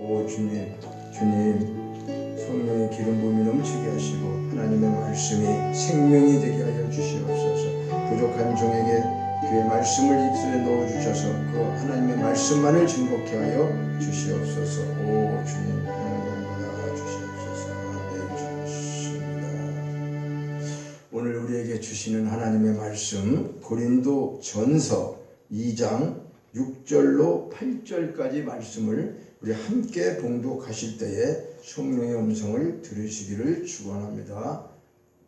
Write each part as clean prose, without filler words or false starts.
오 주님, 성령의 기름 부음이 넘치게 하시고 하나님의 말씀이 생명이 되게 하여 주시옵소서. 부족한 종에게 그의 말씀을 입술에 넣어주셔서 그 하나님의 말씀만을 즐겁게 하여 주시옵소서. 오 주님, 영광 받아 주시옵소서. 네, 주십니다. 오늘 우리에게 주시는 하나님의 말씀 고린도 전서 2장 6절로 8절까지 말씀을 우리 함께 봉독하실 때에 성령의 음성을 들으시기를 축원합니다.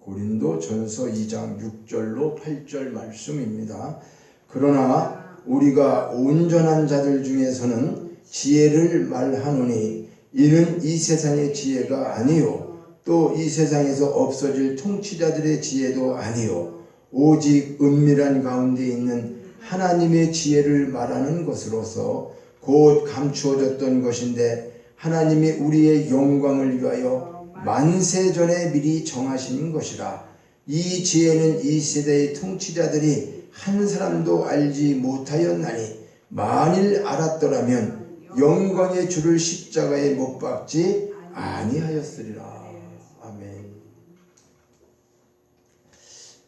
고린도 전서 2장 6절로 8절 말씀입니다. 그러나 우리가 온전한 자들 중에서는 지혜를 말하노니 이는 이 세상의 지혜가 아니요 또 이 세상에서 없어질 통치자들의 지혜도 아니요 오직 은밀한 가운데 있는 하나님의 지혜를 말하는 것으로서 곧 감추어졌던 것인데 하나님이 우리의 영광을 위하여 만세전에 미리 정하신 것이라. 이 지혜는 이 세대의 통치자들이 한 사람도 알지 못하였나니 만일 알았더라면 영광의 주를 십자가에 못 박지 아니하였으리라. 아멘.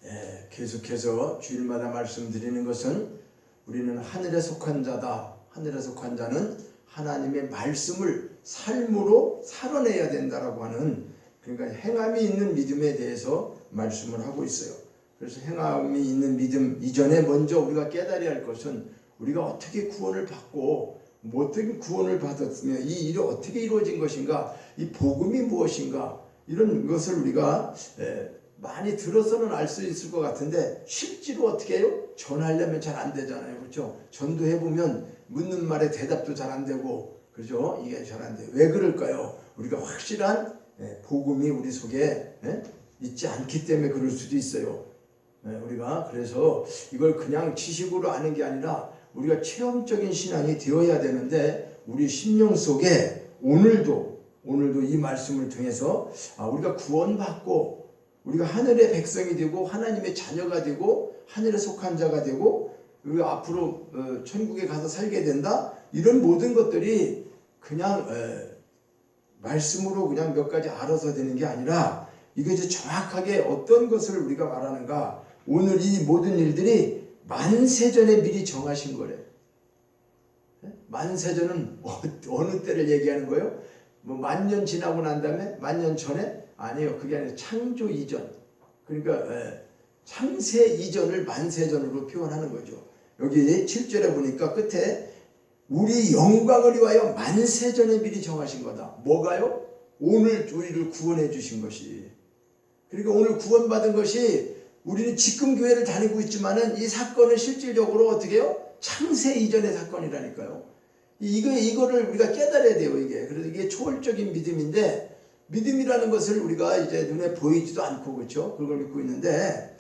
네, 계속해서 주일마다 말씀드리는 것은 우리는 하늘에 속한 자다. 하늘에 속한 자는 하나님의 말씀을 삶으로 살아내야 된다라고 하는, 그러니까 행함이 있는 믿음에 대해서 말씀을 하고 있어요. 그래서 행함이 있는 믿음 이전에 먼저 우리가 깨달아야 할 것은 우리가 어떻게 구원을 받고 어떻게 구원을 받았으며 이 일이 어떻게 이루어진 것인가, 이 복음이 무엇인가, 이런 것을 우리가 많이 들어서는 알 수 있을 것 같은데 실제로 어떻게 해요? 전하려면 잘 안 되잖아요. 그렇죠? 전도해보면 묻는 말에 대답도 잘 안 되고, 그렇죠? 이게 잘 안 돼요. 왜 그럴까요? 우리가 확실한 복음이 우리 속에 있지 않기 때문에 그럴 수도 있어요. 우리가 그래서 이걸 그냥 지식으로 아는 게 아니라 우리가 체험적인 신앙이 되어야 되는데, 우리 심령 속에 오늘도 이 말씀을 통해서 우리가 구원받고 우리가 하늘의 백성이 되고 하나님의 자녀가 되고 하늘에 속한 자가 되고 우리가 앞으로 천국에 가서 살게 된다, 이런 모든 것들이 그냥 말씀으로 그냥 몇 가지 알아서 되는 게 아니라 이게 이제 정확하게 어떤 것을 우리가 말하는가, 오늘 이 모든 일들이 만세전에 미리 정하신 거래. 만세전은 어느 때를 얘기하는 거예요? 뭐 만년 지나고 난 다음에, 만년 전에? 아니요, 그게 아니라 창조 이전, 그러니까 창세 이전을 만세전으로 표현하는 거죠. 여기 7절에 보니까 끝에 우리 영광을 위하여 만세전에 미리 정하신 거다. 뭐가요? 오늘 우리를 구원해 주신 것이. 그러니까 오늘 구원받은 것이, 우리는 지금 교회를 다니고 있지만은 이 사건은 실질적으로 어떻게 해요? 창세 이전의 사건이라니까요. 이거를 우리가 깨달아야 돼요, 이게. 그래서 이게 초월적인 믿음인데, 믿음이라는 것을 우리가 이제 눈에 보이지도 않고, 그렇죠? 그걸 믿고 있는데,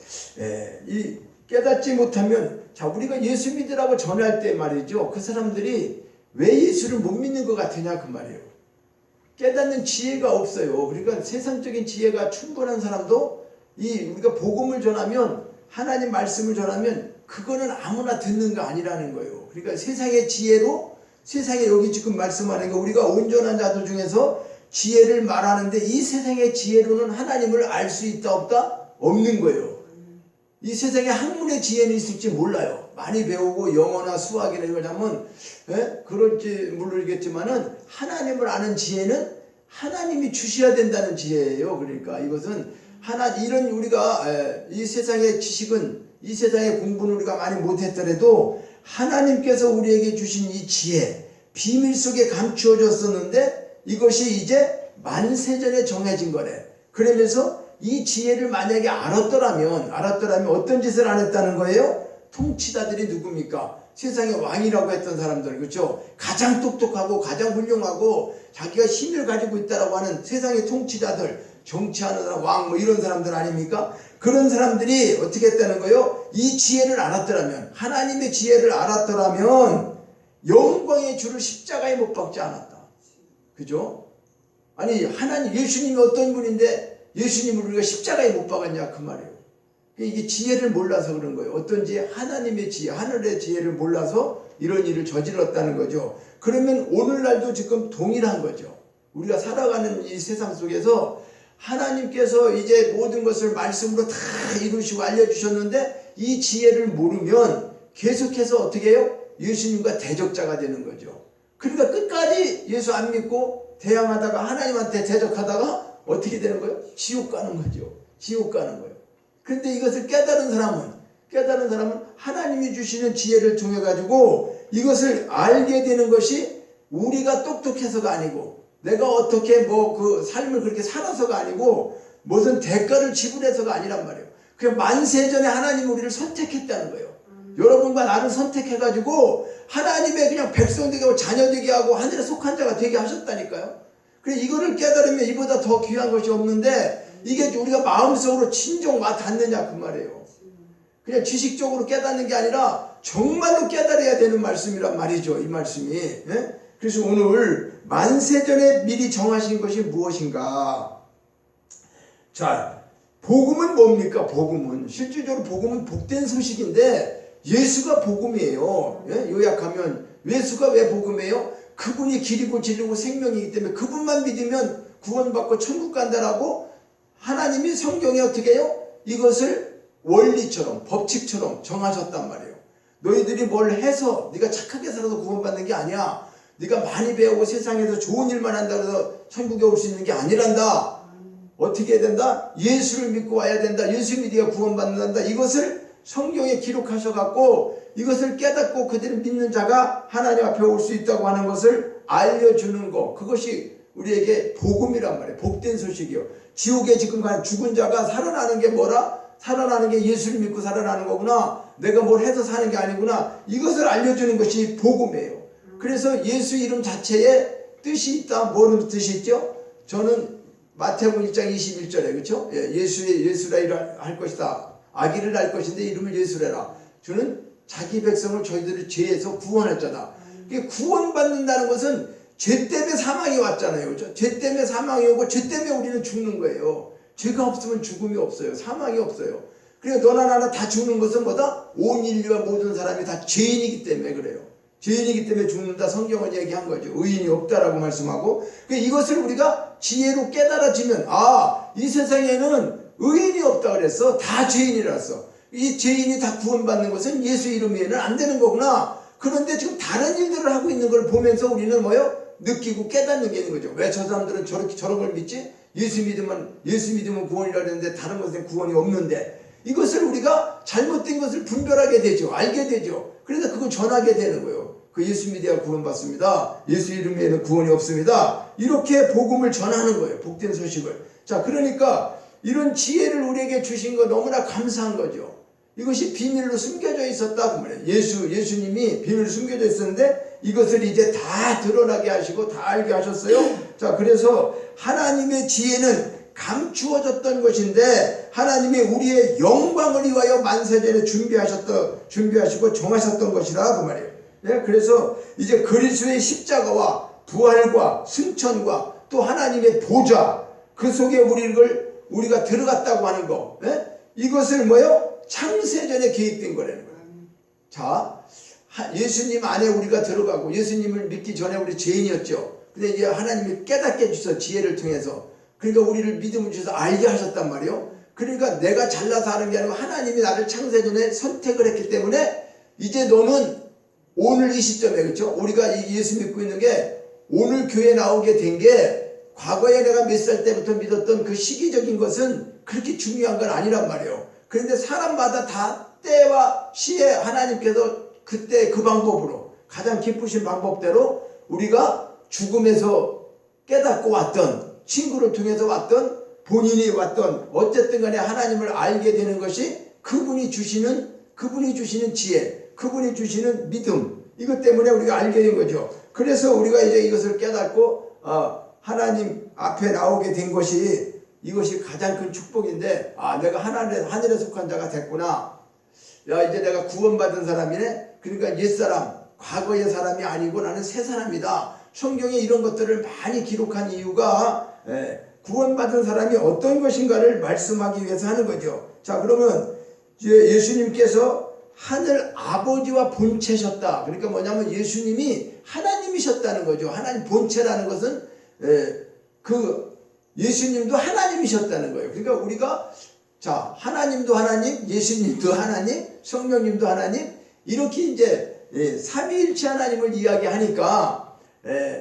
이 깨닫지 못하면, 자, 우리가 예수 믿으라고 전할 때 말이죠, 그 사람들이 왜 예수를 못 믿는 것 같으냐, 그 말이에요. 깨닫는 지혜가 없어요. 그러니까 세상적인 지혜가 충분한 사람도 우리가 복음을 전하면, 하나님 말씀을 전하면 그거는 아무나 듣는 거 아니라는 거예요. 그러니까 세상의 지혜로, 세상에 여기 지금 말씀하는 거, 우리가 온전한 자들 중에서 지혜를 말하는데 이 세상의 지혜로는 하나님을 알 수 있다 없다? 없는 거예요. 이 세상에 학문의 지혜는 있을지 몰라요. 많이 배우고 영어나 수학이나 이걸 하면 그럴지 모르겠지만은 하나님을 아는 지혜는 하나님이 주셔야 된다는 지혜예요. 그러니까 이것은 이런 우리가 이 세상의 지식은, 이 세상의 공부는 우리가 많이 못했더라도 하나님께서 우리에게 주신 이 지혜, 비밀 속에 감추어졌었는데 이것이 이제 만세전에 정해진 거래. 그러면서 이 지혜를 만약에 알았더라면 어떤 짓을 안 했다는 거예요? 통치자들이 누굽니까? 세상의 왕이라고 했던 사람들, 그렇죠? 가장 똑똑하고 가장 훌륭하고 자기가 힘을 가지고 있다라고 하는 세상의 통치자들, 정치하는 사람, 왕 뭐 이런 사람들 아닙니까? 그런 사람들이 어떻게 했다는 거예요? 이 지혜를 알았더라면, 하나님의 지혜를 알았더라면 영광의 주를 십자가에 못 박지 않았다. 그죠? 아니, 예수님이 어떤 분인데 예수님을 우리가 십자가에 못 박았냐, 그 말이에요. 이게 지혜를 몰라서 그런 거예요. 어떤지 하나님의 지혜, 하늘의 지혜를 몰라서 이런 일을 저질렀다는 거죠. 그러면 오늘날도 지금 동일한 거죠. 우리가 살아가는 이 세상 속에서 하나님께서 이제 모든 것을 말씀으로 다 이루시고 알려주셨는데 이 지혜를 모르면 계속해서 어떻게 해요? 예수님과 대적자가 되는 거죠. 그러니까 끝까지 예수 안 믿고 대항하다가 하나님한테 대적하다가 어떻게 되는 거예요? 지옥 가는 거죠. 지옥 가는 거예요. 그런데 이것을 깨달은 사람은 하나님이 주시는 지혜를 통해 가지고 이것을 알게 되는 것이 우리가 똑똑해서가 아니고 내가 어떻게 그 삶을 그렇게 살아서가 아니고 무슨 대가를 지불해서가 아니란 말이에요. 그냥 만세전에 하나님 우리를 선택했다는 거예요. 여러분과 나를 선택해가지고 하나님의 그냥 백성 되게 하고 자녀 되게 하고 하늘에 속한 자가 되게 하셨다니까요. 그래 이거를 깨달으면 이보다 더 귀한 것이 없는데 이게 우리가 마음속으로 진정 와 닿느냐 그 말이에요. 그냥 지식적으로 깨닫는 게 아니라 정말로 깨달아야 되는 말씀이란 말이죠. 이 말씀이. 예? 그래서 오늘 만세전에 미리 정하신 것이 무엇인가? 자, 복음은 뭡니까? 복음은 실질적으로 복음은 복된 소식인데 예수가 복음이에요. 예? 요약하면 예수가 왜 복음이에요? 그분이 길이고 진리고 생명이기 때문에 그분만 믿으면 구원받고 천국 간다라고 하나님이 성경에 어떻게 해요? 이것을 원리처럼 법칙처럼 정하셨단 말이에요. 너희들이 뭘 해서 네가 착하게 살아서 구원받는 게 아니야. 네가 많이 배우고 세상에서 좋은 일만 한다 해서 천국에 올 수 있는 게 아니란다. 어떻게 해야 된다? 예수를 믿고 와야 된다. 예수 믿어야 구원받는다. 이것을 성경에 기록하셔갖고 이것을 깨닫고 그들을 믿는 자가 하나님 앞에 올 수 있다고 하는 것을 알려주는 것. 그것이 우리에게 복음이란 말이에요. 복된 소식이요. 지옥에 지금 간 죽은 자가 살아나는 게 뭐라? 살아나는 게 예수를 믿고 살아나는 거구나. 내가 뭘 해서 사는 게 아니구나. 이것을 알려주는 것이 복음이에요. 그래서 예수 이름 자체에 뜻이 있다. 뭐는 뜻이 있죠? 저는 마태복음 1장 21절에 그렇죠? 예수라 이라 할 것이다. 아기를 낳을 것인데 이름을 예수래라. 저는 자기 백성을 저희들의 죄에서 구원할 자다. 구원받는다는 것은 죄 때문에 사망이 왔잖아요. 그렇죠? 죄 때문에 사망이 오고 죄 때문에 우리는 죽는 거예요. 죄가 없으면 죽음이 없어요. 사망이 없어요. 그러니까 너나 나나 다 죽는 것은 뭐다? 온 인류와 모든 사람이 다 죄인이기 때문에 그래요. 죄인이기 때문에 죽는다. 성경은 얘기한 거죠. 의인이 없다라고 말씀하고. 그러니까 이것을 우리가 지혜로 깨달아지면 이 세상에는 의인이 없다 그랬어. 다 죄인이라서. 이 죄인이 다 구원받는 것은 예수 이름 외에는 안 되는 거구나. 그런데 지금 다른 일들을 하고 있는 걸 보면서 우리는 뭐요? 느끼고 깨닫는 게 있는 거죠. 왜 저 사람들은 저런 걸 믿지? 예수 믿으면 구원이라 그랬는데 다른 것은 구원이 없는데 이것을 우리가 잘못된 것을 분별하게 되죠. 알게 되죠. 그래서 그걸 전하게 되는 거예요. 그 예수 믿어야 구원받습니다. 예수 이름에는 구원이 없습니다. 이렇게 복음을 전하는 거예요. 복된 소식을. 자, 그러니까 이런 지혜를 우리에게 주신 거 너무나 감사한 거죠. 이것이 비밀로 숨겨져 있었다 그 말이에요. 예수님이 비밀로 숨겨져 있었는데 이것을 이제 다 드러나게 하시고 다 알게 하셨어요. 자, 그래서 하나님의 지혜는 감추어졌던 것인데 하나님이 우리의 영광을 위하여 만세전에 준비하시고 정하셨던 것이라 그 말이에요. 네? 그래서 이제 그리스도의 십자가와 부활과 승천과 또 하나님의 보좌 그 속에 우리가 들어갔다고 하는 거, 네? 이것을 뭐요? 창세전에 계획된 거라는 거예요. 자, 예수님 안에 우리가 들어가고 예수님을 믿기 전에 우리 죄인이었죠. 근데 이제 하나님이 깨닫게 해주셔서 지혜를 통해서 그러니까 우리를 믿음을 주셔서 알게 하셨단 말이에요. 그러니까 내가 잘나서 하는 게 아니고 하나님이 나를 창세전에 선택을 했기 때문에 이제 너는 오늘 이 시점에 그렇죠? 우리가 예수 믿고 있는 게 오늘 교회 나오게 된 게 과거에 내가 몇 살 때부터 믿었던 그 시기적인 것은 그렇게 중요한 건 아니란 말이에요. 그런데 사람마다 다 때와 시에 하나님께서 그때 그 방법으로 가장 기쁘신 방법대로 우리가 죽음에서 깨닫고 왔던 친구를 통해서 왔던 본인이 왔던 어쨌든 간에 하나님을 알게 되는 것이 그분이 주시는 지혜, 그분이 주시는 믿음 이것 때문에 우리가 알게 된 거죠. 그래서 우리가 이제 이것을 깨닫고 하나님 앞에 나오게 된 것이 이것이 가장 큰 축복인데 내가 하늘에 속한 자가 됐구나. 야 이제 내가 구원받은 사람이네. 그러니까 옛사람 과거의 사람이 아니고 나는 새 사람이다. 성경에 이런 것들을 많이 기록한 이유가 구원받은 사람이 어떤 것인가를 말씀하기 위해서 하는 거죠. 자 그러면 예수님께서 하늘 아버지와 본체셨다. 그러니까 뭐냐면 예수님이 하나님이셨다는 거죠. 하나님 본체라는 것은 그 예수님도 하나님이셨다는 거예요. 그러니까 우리가 자 하나님도 하나님, 예수님도 하나님, 성령님도 하나님 이렇게 이제 삼위일체 하나님을 이야기하니까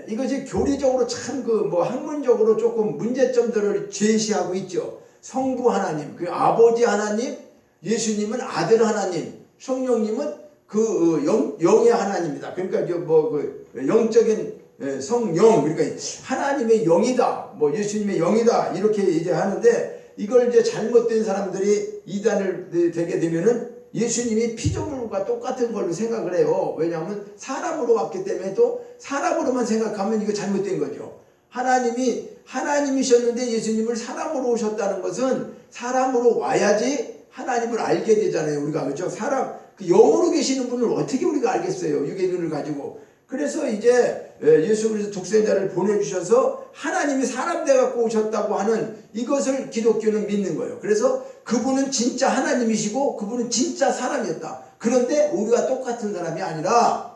이것이 교리적으로 참 그 뭐 학문적으로 조금 문제점들을 제시하고 있죠. 성부 하나님, 그 아버지 하나님, 예수님은 아들 하나님, 성령님은 그 영의 하나님이다. 그러니까 그 영적인 성령, 그러니까 하나님의 영이다, 뭐 예수님의 영이다 이렇게 이제 하는데 이걸 이제 잘못된 사람들이 이단을 되게 되면은 예수님이 피조물과 똑같은 걸로 생각을 해요. 왜냐하면 사람으로 왔기 때문에 또 사람으로만 생각하면 이거 잘못된 거죠. 하나님이 하나님이셨는데 예수님을 사람으로 오셨다는 것은 사람으로 와야지 하나님을 알게 되잖아요. 우리가 그렇죠. 사람 그 영으로 계시는 분을 어떻게 우리가 알겠어요. 육의 눈을 가지고. 그래서 이제 예수 그리스도 독생자를 보내주셔서 하나님이 사람 돼 갖고 오셨다고 하는 이것을 기독교는 믿는 거예요. 그래서 그분은 진짜 하나님이시고 그분은 진짜 사람이었다. 그런데 우리가 똑같은 사람이 아니라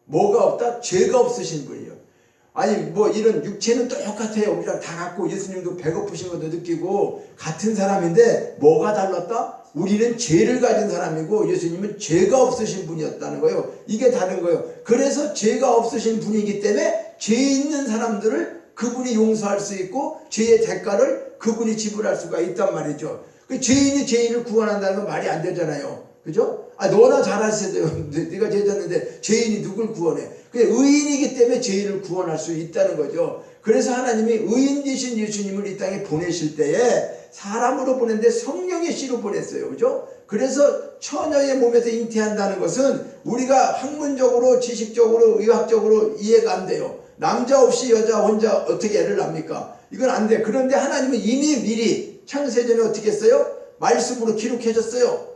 뭐가 없다? 죄가 없으신 분이에요. 아니 뭐 이런 육체는 똑같아요. 우리랑 다 같고 예수님도 배고프신 것도 느끼고 같은 사람인데 뭐가 달랐다? 우리는 죄를 가진 사람이고 예수님은 죄가 없으신 분이었다는 거예요. 이게 다른 거예요. 그래서 죄가 없으신 분이기 때문에 죄 있는 사람들을 그분이 용서할 수 있고 죄의 대가를 그분이 지불할 수가 있단 말이죠. 그 죄인이 죄인을 구원한다는 건 말이 안 되잖아요. 그죠? 아, 너나 잘하셔야 돼요. 네가 죄 졌는데 죄인이 누굴 구원해? 그게 의인이기 때문에 죄인을 구원할 수 있다는 거죠. 그래서 하나님이 의인 되신 예수님을 이 땅에 보내실 때에 사람으로 보냈는데 성령의 씨로 보냈어요. 그죠? 그래서 처녀의 몸에서 잉태한다는 것은 우리가 학문적으로 지식적으로 의학적으로 이해가 안 돼요. 남자 없이 여자 혼자 어떻게 애를 낳습니까? 이건 안 돼. 그런데 하나님은 이미 미리 창세전에 어떻게 했어요? 말씀으로 기록해 줬어요.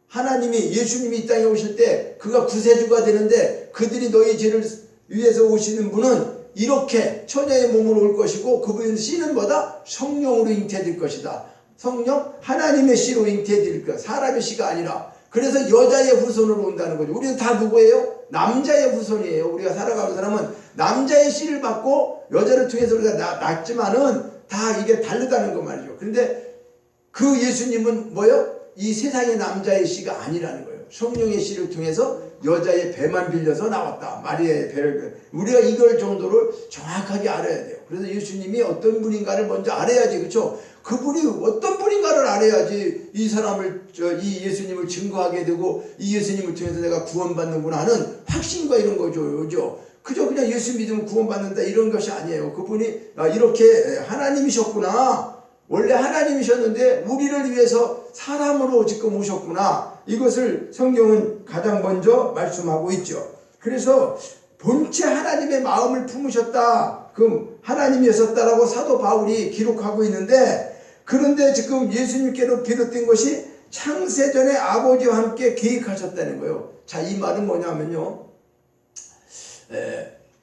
하나님이 예수님이 이 땅에 오실 때 그가 구세주가 되는데 그들이 너희 죄를 위해서 오시는 분은 이렇게 처녀의 몸으로 올 것이고 그분의 씨는 뭐다? 성령으로 잉태될 것이다. 성령 하나님의 씨로 잉태될 것. 사람의 씨가 아니라. 그래서 여자의 후손으로 온다는 거죠. 우리는 다 누구예요? 남자의 후손이에요. 우리가 살아가는 사람은 남자의 씨를 받고 여자를 통해서 우리가 낳지만은 다 이게 다르다는 거 말이죠. 그런데 그 예수님은 뭐요? 이 세상의 남자의 씨가 아니라는 거예요. 성령의 씨를 통해서 여자의 배만 빌려서 나왔다. 마리아의 배를. 우리가 이걸 정도를 정확하게 알아야 돼요. 그래서 예수님이 어떤 분인가를 먼저 알아야지. 그렇죠? 그분이 어떤 분인가를 알아야지 이 사람을 이 예수님을 증거하게 되고 이 예수님을 통해서 내가 구원받는구나 하는 확신과 이런 거죠. 그죠? 그저 그냥 예수 믿으면 구원받는다 이런 것이 아니에요. 그분이 이렇게 하나님이셨구나. 원래 하나님이셨는데 우리를 위해서 사람으로 지금 오셨구나. 이것을 성경은 가장 먼저 말씀하고 있죠. 그래서 본체 하나님의 마음을 품으셨다. 그럼 하나님이었다라고 사도 바울이 기록하고 있는데 그런데 지금 예수님께로 비롯된 것이 창세전에 아버지와 함께 계획하셨다는 거예요. 자, 이 말은 뭐냐면요.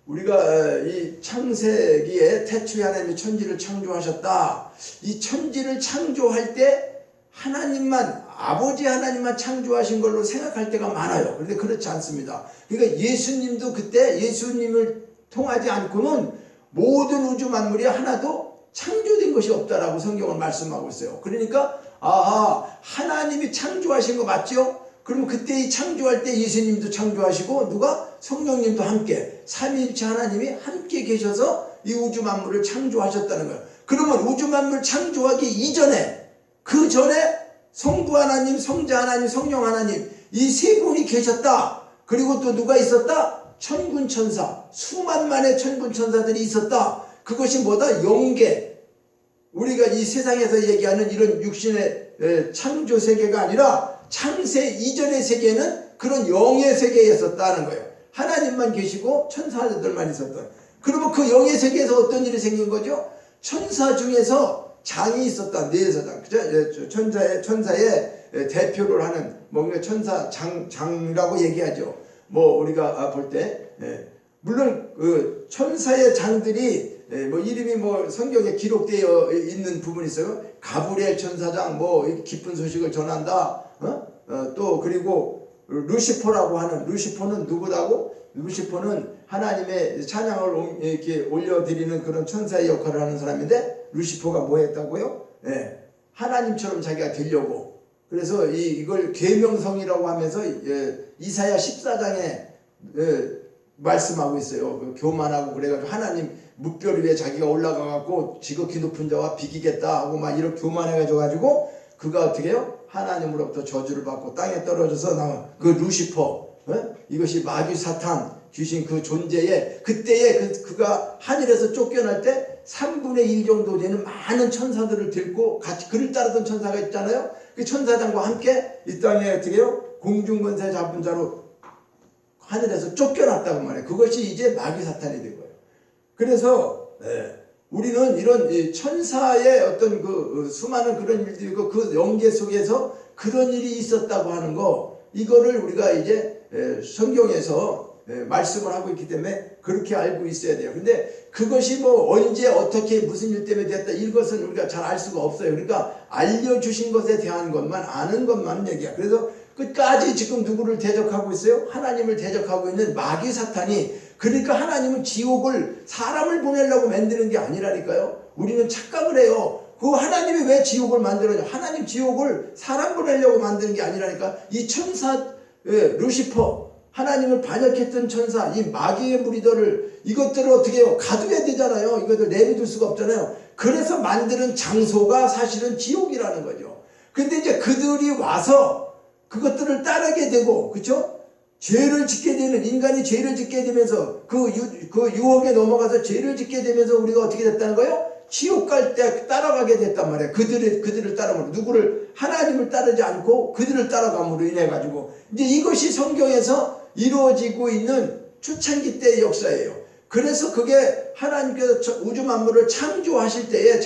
우리가 이 창세기에 태초에 하나님이 천지를 창조하셨다. 이 천지를 창조할 때 하나님만 아버지 하나님만 창조하신 걸로 생각할 때가 많아요. 그런데 그렇지 않습니다. 그러니까 예수님도 그때 예수님을 통하지 않고는 모든 우주 만물이 하나도 창조된 것이 없다라고 성경은 말씀하고 있어요. 그러니까 하나님이 창조하신 거 맞죠? 그럼 그때 이 창조할 때 예수님도 창조하시고 누가? 성령님도 함께 삼위일체 하나님이 함께 계셔서 이 우주 만물을 창조하셨다는 거예요. 그러면 우주 만물 창조하기 이전에 그 전에 성부 하나님, 성자 하나님, 성령 하나님 이 세 분이 계셨다. 그리고 또 누가 있었다? 천군 천사, 수만만의 천군 천사들이 있었다. 그것이 뭐다? 영계. 우리가 이 세상에서 얘기하는 이런 육신의 창조 세계가 아니라 창세 이전의 세계는 그런 영의 세계였었다는 거예요. 하나님만 계시고 천사들만 있었던. 그러면 그 영의 세계에서 어떤 일이 생긴 거죠? 천사 중에서 장이 있었다. 네사장. 그죠? 천사의 대표를 하는 뭐 천사 장이라고 얘기하죠. 뭐 우리가 볼 때 물론 그 천사의 장들이 뭐 이름이 뭐 성경에 기록되어 있는 부분이 있어요. 가브리엘 천사장 뭐 기쁜 소식을 전한다. 또 그리고 루시퍼라고 하는, 루시퍼는 누구라고? 루시퍼는 하나님의 찬양을 이렇게 올려드리는 그런 천사의 역할을 하는 사람인데, 루시퍼가 뭐 했다고요? 예, 하나님처럼 자기가 되려고. 그래서 이걸 계명성이라고 하면서 이사야 14장에 말씀하고 있어요. 교만하고 그래가지고 하나님 뭇별 위에 자기가 올라가갖고 지극히 높은 자와 비기겠다 하고 막 이렇게 교만해가지고 그가 어떻게 해요? 하나님으로부터 저주를 받고 땅에 떨어져서 나온 그 루시퍼, 이것이 마귀 사탄 귀신 그 존재에, 그때에 그가 하늘에서 쫓겨날 때 3분의 1 정도 되는 많은 천사들을 들고 같이 그를 따르던 천사가 있잖아요. 그 천사장과 함께 이 땅에 어떻게 해요? 공중권세 잡은 자로 하늘에서 쫓겨났다고 말해요. 그것이 이제 마귀 사탄이 된 거예요. 그래서 우리는 이런 천사의 어떤 그 수많은 그런 일들이 있고 그 영계 속에서 그런 일이 있었다고 하는 거, 이거를 우리가 이제 성경에서 말씀을 하고 있기 때문에 그렇게 알고 있어야 돼요. 근데 그것이 뭐 언제 어떻게 무슨 일 때문에 됐다, 이것은 우리가 잘 알 수가 없어요. 그러니까 알려주신 것에 대한 것만 아는 것만 얘기야. 그래서 끝까지 지금 누구를 대적하고 있어요? 하나님을 대적하고 있는 마귀 사탄이. 그러니까 하나님은 지옥을 사람을 보내려고 만드는 게 아니라니까요. 우리는 착각을 해요. 그 하나님이 왜 지옥을 만들어요? 하나님 지옥을 사람 보내려고 만드는 게 아니라니까. 이 천사 루시퍼, 하나님을 반역했던 천사, 이 마귀의 무리들을, 이것들을 어떻게 해요? 가둬야 되잖아요. 이것들 내비둘 수가 없잖아요. 그래서 만드는 장소가 사실은 지옥이라는 거죠. 근데 이제 그들이 와서 그것들을 따르게 되고, 그렇죠? 죄를 짓게 되는, 인간이 죄를 짓게 되면서 그 유혹에 넘어가서 죄를 짓게 되면서 우리가 어떻게 됐다는 거예요? 지옥 갈 때 따라가게 됐단 말이에요. 그들을 따르므로, 누구를, 하나님을 따르지 않고 그들을 따라감으로 인해 가지고, 이제 이것이 성경에서 이루어지고 있는 초창기 때의 역사예요. 그래서 그게 하나님께서 우주 만물을 창조하실 때에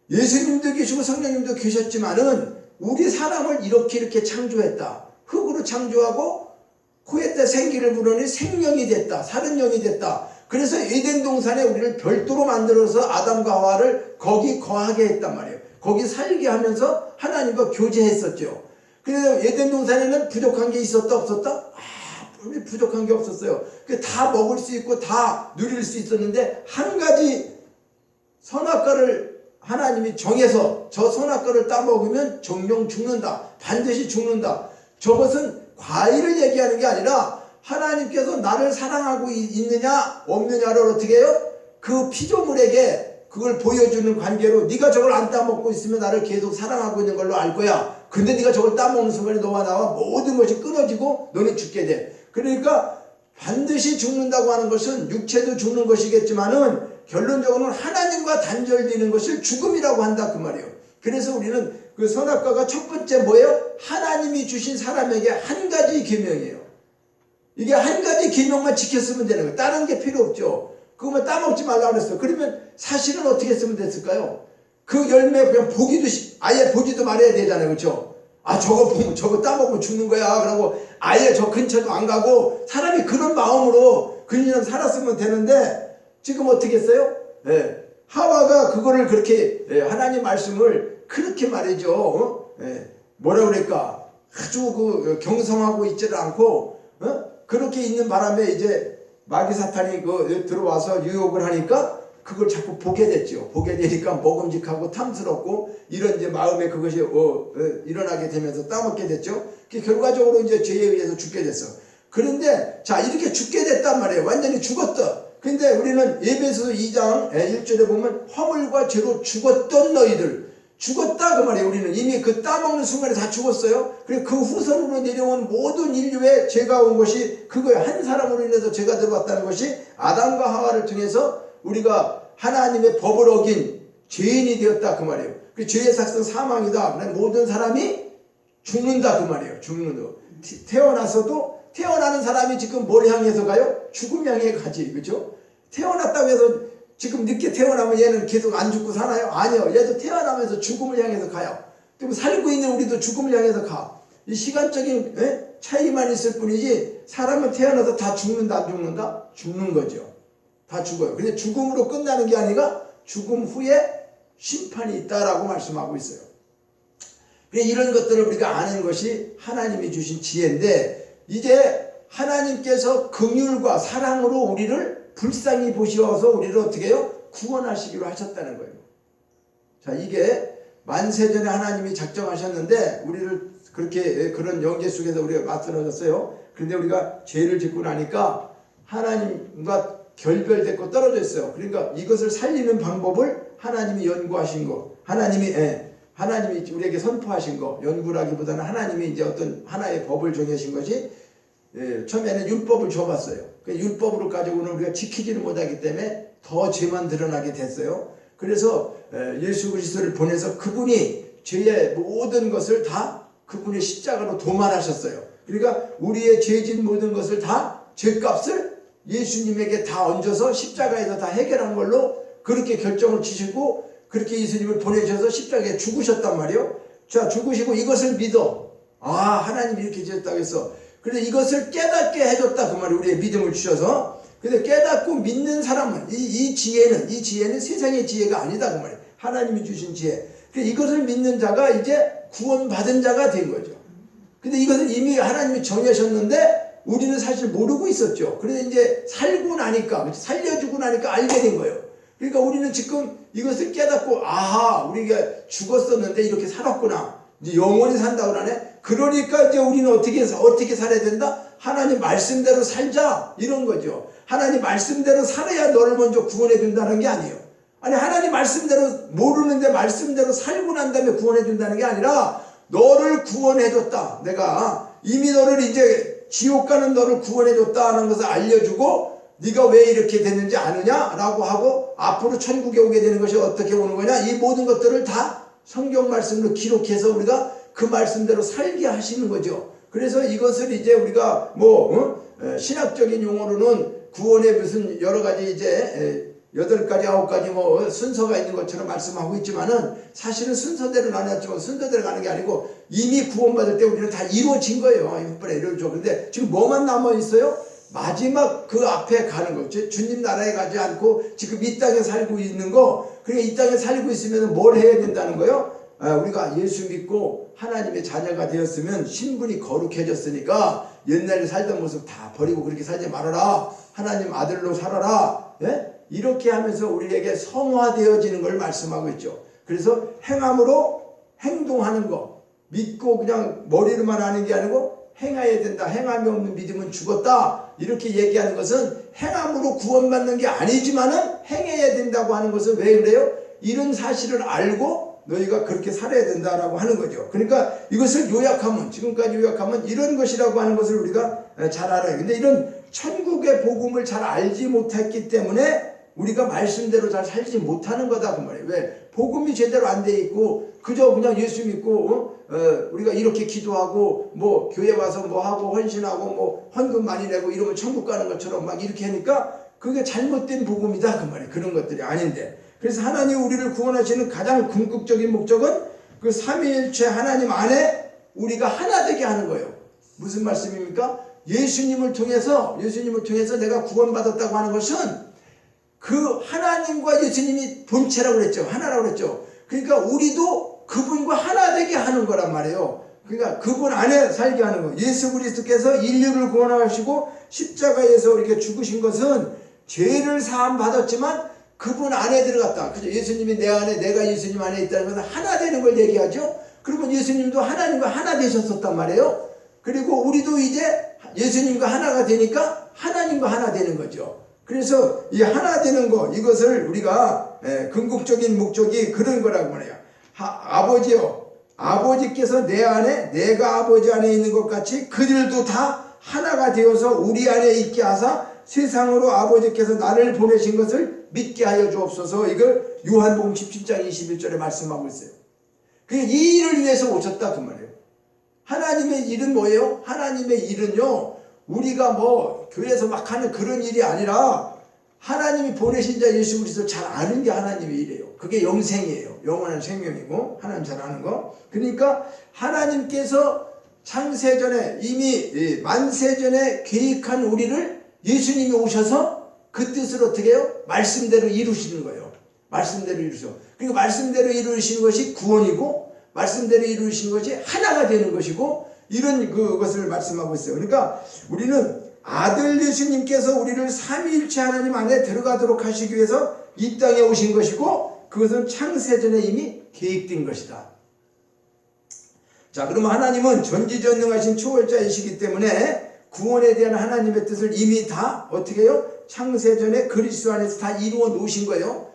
예수님도 계시고 성령님도 계셨지만은 우리 사람을 이렇게 창조했다. 흙으로 창조하고 후에 때 생기를 불어니 생명이 됐다. 살은 영이 됐다. 그래서 에덴 동산에 우리를 별도로 만들어서 아담과 하와를 거기 거하게 했단 말이에요. 거기 살게 하면서 하나님과 교제했었죠. 그래서 에덴 동산에는 부족한 게 있었다 없었다? 부족한 게 없었어요. 다 먹을 수 있고 다 누릴 수 있었는데 한 가지 선악과를 하나님이 정해서 저 선악과를 따먹으면 정령 죽는다. 반드시 죽는다. 저것은 과일을 얘기하는 게 아니라 하나님께서 나를 사랑하고 있느냐 없느냐를 어떻게 해요? 그 피조물에게 그걸 보여주는 관계로, 네가 저걸 안 따먹고 있으면 나를 계속 사랑하고 있는 걸로 알 거야. 근데 네가 저걸 따먹는 순간에 너와 나와 모든 것이 끊어지고 너는 죽게 돼. 그러니까 반드시 죽는다고 하는 것은 육체도 죽는 것이겠지만은 결론적으로는 하나님과 단절되는 것을 죽음이라고 한다 그 말이에요. 그래서 우리는 그 선악과가 첫 번째 뭐예요? 하나님이 주신 사람에게 한 가지 계명이에요. 이게 한 가지 계명만 지켰으면 되는 거예요. 다른 게 필요 없죠. 그거만 따먹지 말라고 그랬어요. 그러면 사실은 어떻게 했으면 됐을까요? 그 열매 그냥 아예 보지도 말아야 되잖아요. 그렇죠? 저거 따먹으면 죽는 거야. 그러고 아예 저 근처도 안 가고 사람이 그런 마음으로 그냥 살았으면 되는데 지금 어떻게 했어요? 하와가 그거를 그렇게 하나님 말씀을 그렇게 말이죠. 뭐라 그럴까? 아주 경성하고 있지를 않고 그렇게 있는 바람에 이제 마귀 사탄이 들어와서 유혹을 하니까 그걸 자꾸 보게 됐죠. 보게 되니까 먹음직하고 탐스럽고 이런 이제 마음에 그것이 일어나게 되면서 따먹게 됐죠. 결과적으로 이제 죄에 의해서 죽게 됐어. 그런데 자, 이렇게 죽게 됐단 말이에요. 완전히 죽었다. 근데 우리는 에베소서 2장 1절에 보면 허물과 죄로 죽었던 너희들, 죽었다 그 말이에요. 우리는 이미 그 따먹는 순간에 다 죽었어요. 그리고 그 후손으로 내려온 모든 인류의 죄가 온 것이 그거예요. 한 사람으로 인해서 죄가 들어왔다는 것이 아담과 하와를 통해서 우리가 하나님의 법을 어긴 죄인이 되었다 그 말이에요. 그 죄의 삭은 사망이다. 모든 사람이 죽는다 그 말이에요. 죽는 거. 태어나서도 태어나는 사람이 지금 뭘 향해서 가요? 죽음 향해 가지. 그렇죠? 태어났다고 해서 지금 늦게 태어나면 얘는 계속 안 죽고 사나요? 아니요. 얘도 태어나면서 죽음을 향해서 가요. 그리고 살고 있는 우리도 죽음을 향해서 가. 이 시간적인 차이만 있을 뿐이지 사람은 태어나서 다 죽는다 안 죽는다? 죽는 거죠. 다 죽어요. 근데 죽음으로 끝나는 게 아니라 죽음 후에 심판이 있다라고 말씀하고 있어요. 이런 것들을 우리가 아는 것이 하나님이 주신 지혜인데, 이제 하나님께서 긍휼과 사랑으로 우리를 불쌍히 보시어서 우리를 어떻게 해요? 구원하시기로 하셨다는 거예요. 자, 이게 만세전에 하나님이 작정하셨는데 우리를 그렇게 그런 영계 속에서 우리가 맞들어졌어요. 그런데 우리가 죄를 짓고 나니까 하나님과 결별됐고 떨어져 있어요. 그러니까 이것을 살리는 방법을 하나님이 연구하신 거, 하나님이 우리에게 선포하신 거, 연구라기보다는 하나님이 이제 어떤 하나의 법을 정하신 것이, 처음에는 율법을 줘봤어요. 그 율법으로 가지고는 우리가 지키지를 못하기 때문에 더 죄만 드러나게 됐어요. 그래서 예수 그리스도를 보내서 그분이 죄의 모든 것을 다 그분의 십자가로 도말하셨어요. 그러니까 우리의 죄진 모든 것을 다, 죄값을 예수님에게 다 얹어서 십자가에서 다 해결한 걸로 그렇게 결정을 지시고, 그렇게 예수님을 보내셔서 십자가에 죽으셨단 말이에요. 자, 죽으시고 이것을 믿어. 하나님이 이렇게 지었다고 해서. 그래서 이것을 깨닫게 해줬다 그 말이에요. 우리의 믿음을 주셔서. 근데 깨닫고 믿는 사람은 이 지혜는 세상의 지혜가 아니다 그 말이에요. 하나님이 주신 지혜. 그래서 이것을 믿는 자가 이제 구원받은 자가 된 거죠. 근데 이것을 이미 하나님이 정하셨는데 우리는 사실 모르고 있었죠. 그래서 이제 살고 나니까, 살려주고 나니까 알게 된 거예요. 그러니까 우리는 지금 이것을 깨닫고, 우리가 죽었었는데 이렇게 살았구나. 이제 영원히 산다고 그러네. 그러니까 이제 우리는 어떻게 살아야 된다? 하나님 말씀대로 살자. 이런 거죠. 하나님 말씀대로 살아야 너를 먼저 구원해 준다는 게 아니에요. 아니, 하나님 말씀대로 모르는데 말씀대로 살고 난 다음에 구원해 준다는 게 아니라, 너를 구원해 줬다. 내가 이미 너를 이제 지옥 가는 너를 구원해 줬다는 것을 알려주고, 네가 왜 이렇게 됐는지 아느냐라고 하고 앞으로 천국에 오게 되는 것이 어떻게 오는 거냐, 이 모든 것들을 다 성경 말씀으로 기록해서 우리가 그 말씀대로 살게 하시는 거죠. 그래서 이것을 이제 우리가 신학적인 용어로는 구원의 무슨 여러 가지 이제 8가지 9가지 순서가 있는 것처럼 말씀하고 있지만은, 사실은 순서대로 나눴지만 순서대로 가는 게 아니고 이미 구원받을 때 우리는 다 이루어진 거예요. 이번에 이루어져. 근데 지금 뭐만 남아 있어요? 마지막 그 앞에 가는 거. 주님 나라에 가지 않고 지금 이 땅에 살고 있는 거. 그러니까 이 땅에 살고 있으면 뭘 해야 된다는 거예요? 우리가 예수 믿고 하나님의 자녀가 되었으면 신분이 거룩해졌으니까 옛날에 살던 모습 다 버리고 그렇게 살지 말아라. 하나님 아들로 살아라. 이렇게 하면서 우리에게 성화되어지는 걸 말씀하고 있죠. 그래서 행함으로 행동하는 거. 믿고 그냥 머리로만 하는 게 아니고 행해야 된다. 행함이 없는 믿음은 죽었다. 이렇게 얘기하는 것은 행함으로 구원받는 게 아니지만은 행해야 된다고 하는 것은 왜 그래요? 이런 사실을 알고 너희가 그렇게 살아야 된다라고 하는 거죠. 그러니까 이것을 요약하면, 지금까지 요약하면 이런 것이라고 하는 것을 우리가 잘 알아요. 근데 이런 천국의 복음을 잘 알지 못했기 때문에 우리가 말씀대로 잘 살지 못하는 거다 그 말이에요. 왜? 복음이 제대로 안 돼 있고 그저 그냥 예수 믿고 우리가 이렇게 기도하고 교회 와서 하고 헌신하고 헌금 많이 내고 이러면 천국 가는 것처럼 막 이렇게 하니까 그게 잘못된 복음이다 그 말이에요. 그런 것들이 아닌데. 그래서 하나님 우리를 구원하시는 가장 궁극적인 목적은 그 삼위일체 하나님 안에 우리가 하나 되게 하는 거예요. 무슨 말씀입니까? 예수님을 통해서 내가 구원받았다고 하는 것은 그 하나님과 예수님이 본체라고 그랬죠. 하나라고 그랬죠. 그러니까 우리도 그분과 하나 되게 하는 거란 말이에요. 그러니까 그분 안에 살게 하는 거. 예수 그리스도께서 인류를 구원하시고 십자가에서 이렇게 죽으신 것은 죄를 사함 받았지만 그분 안에 들어갔다. 그죠? 예수님이 내 안에, 내가 예수님 안에 있다는 것은 하나 되는 걸 얘기하죠. 그러면 예수님도 하나님과 하나 되셨었단 말이에요. 그리고 우리도 이제 예수님과 하나가 되니까 하나님과 하나 되는 거죠. 그래서 이 하나 되는 거, 이것을 우리가 궁극적인 목적이 그런 거라고 말해요. 아버지요, 아버지께서 내 안에, 내가 아버지 안에 있는 것 같이 그들도 다 하나가 되어서 우리 안에 있게 하사 세상으로 아버지께서 나를 보내신 것을 믿게 하여 주옵소서. 이걸 요한복음 17장 21절에 말씀하고 있어요. 이 일을 위해서 오셨다 그 말이에요. 하나님의 일은 뭐예요? 하나님의 일은요, 우리가 교회에서 막 하는 그런 일이 아니라 하나님이 보내신 자 예수 그리스도를 잘 아는 게 하나님의 일이에요. 그게 영생이에요. 영원한 생명이고 하나님 잘 아는 거. 그러니까 하나님께서 창세전에 이미 만세전에 계획한 우리를 예수님이 오셔서 그 뜻을 어떻게 해요? 말씀대로 이루시는 거예요. 말씀대로 이루셔. 그러니까 말씀대로 이루시는 것이 구원이고, 말씀대로 이루신 것이 하나가 되는 것이고 이런 그것을 말씀하고 있어요. 그러니까 우리는 아들 예수님께서 우리를 삼위일체 하나님 안에 들어가도록 하시기 위해서 이 땅에 오신 것이고 그것은 창세전에 이미 계획된 것이다. 자, 그러면 하나님은 전지전능하신 초월자이시기 때문에 구원에 대한 하나님의 뜻을 이미 다 어떻게 해요? 창세전에 그리스도 안에서 다 이루어 놓으신 거예요.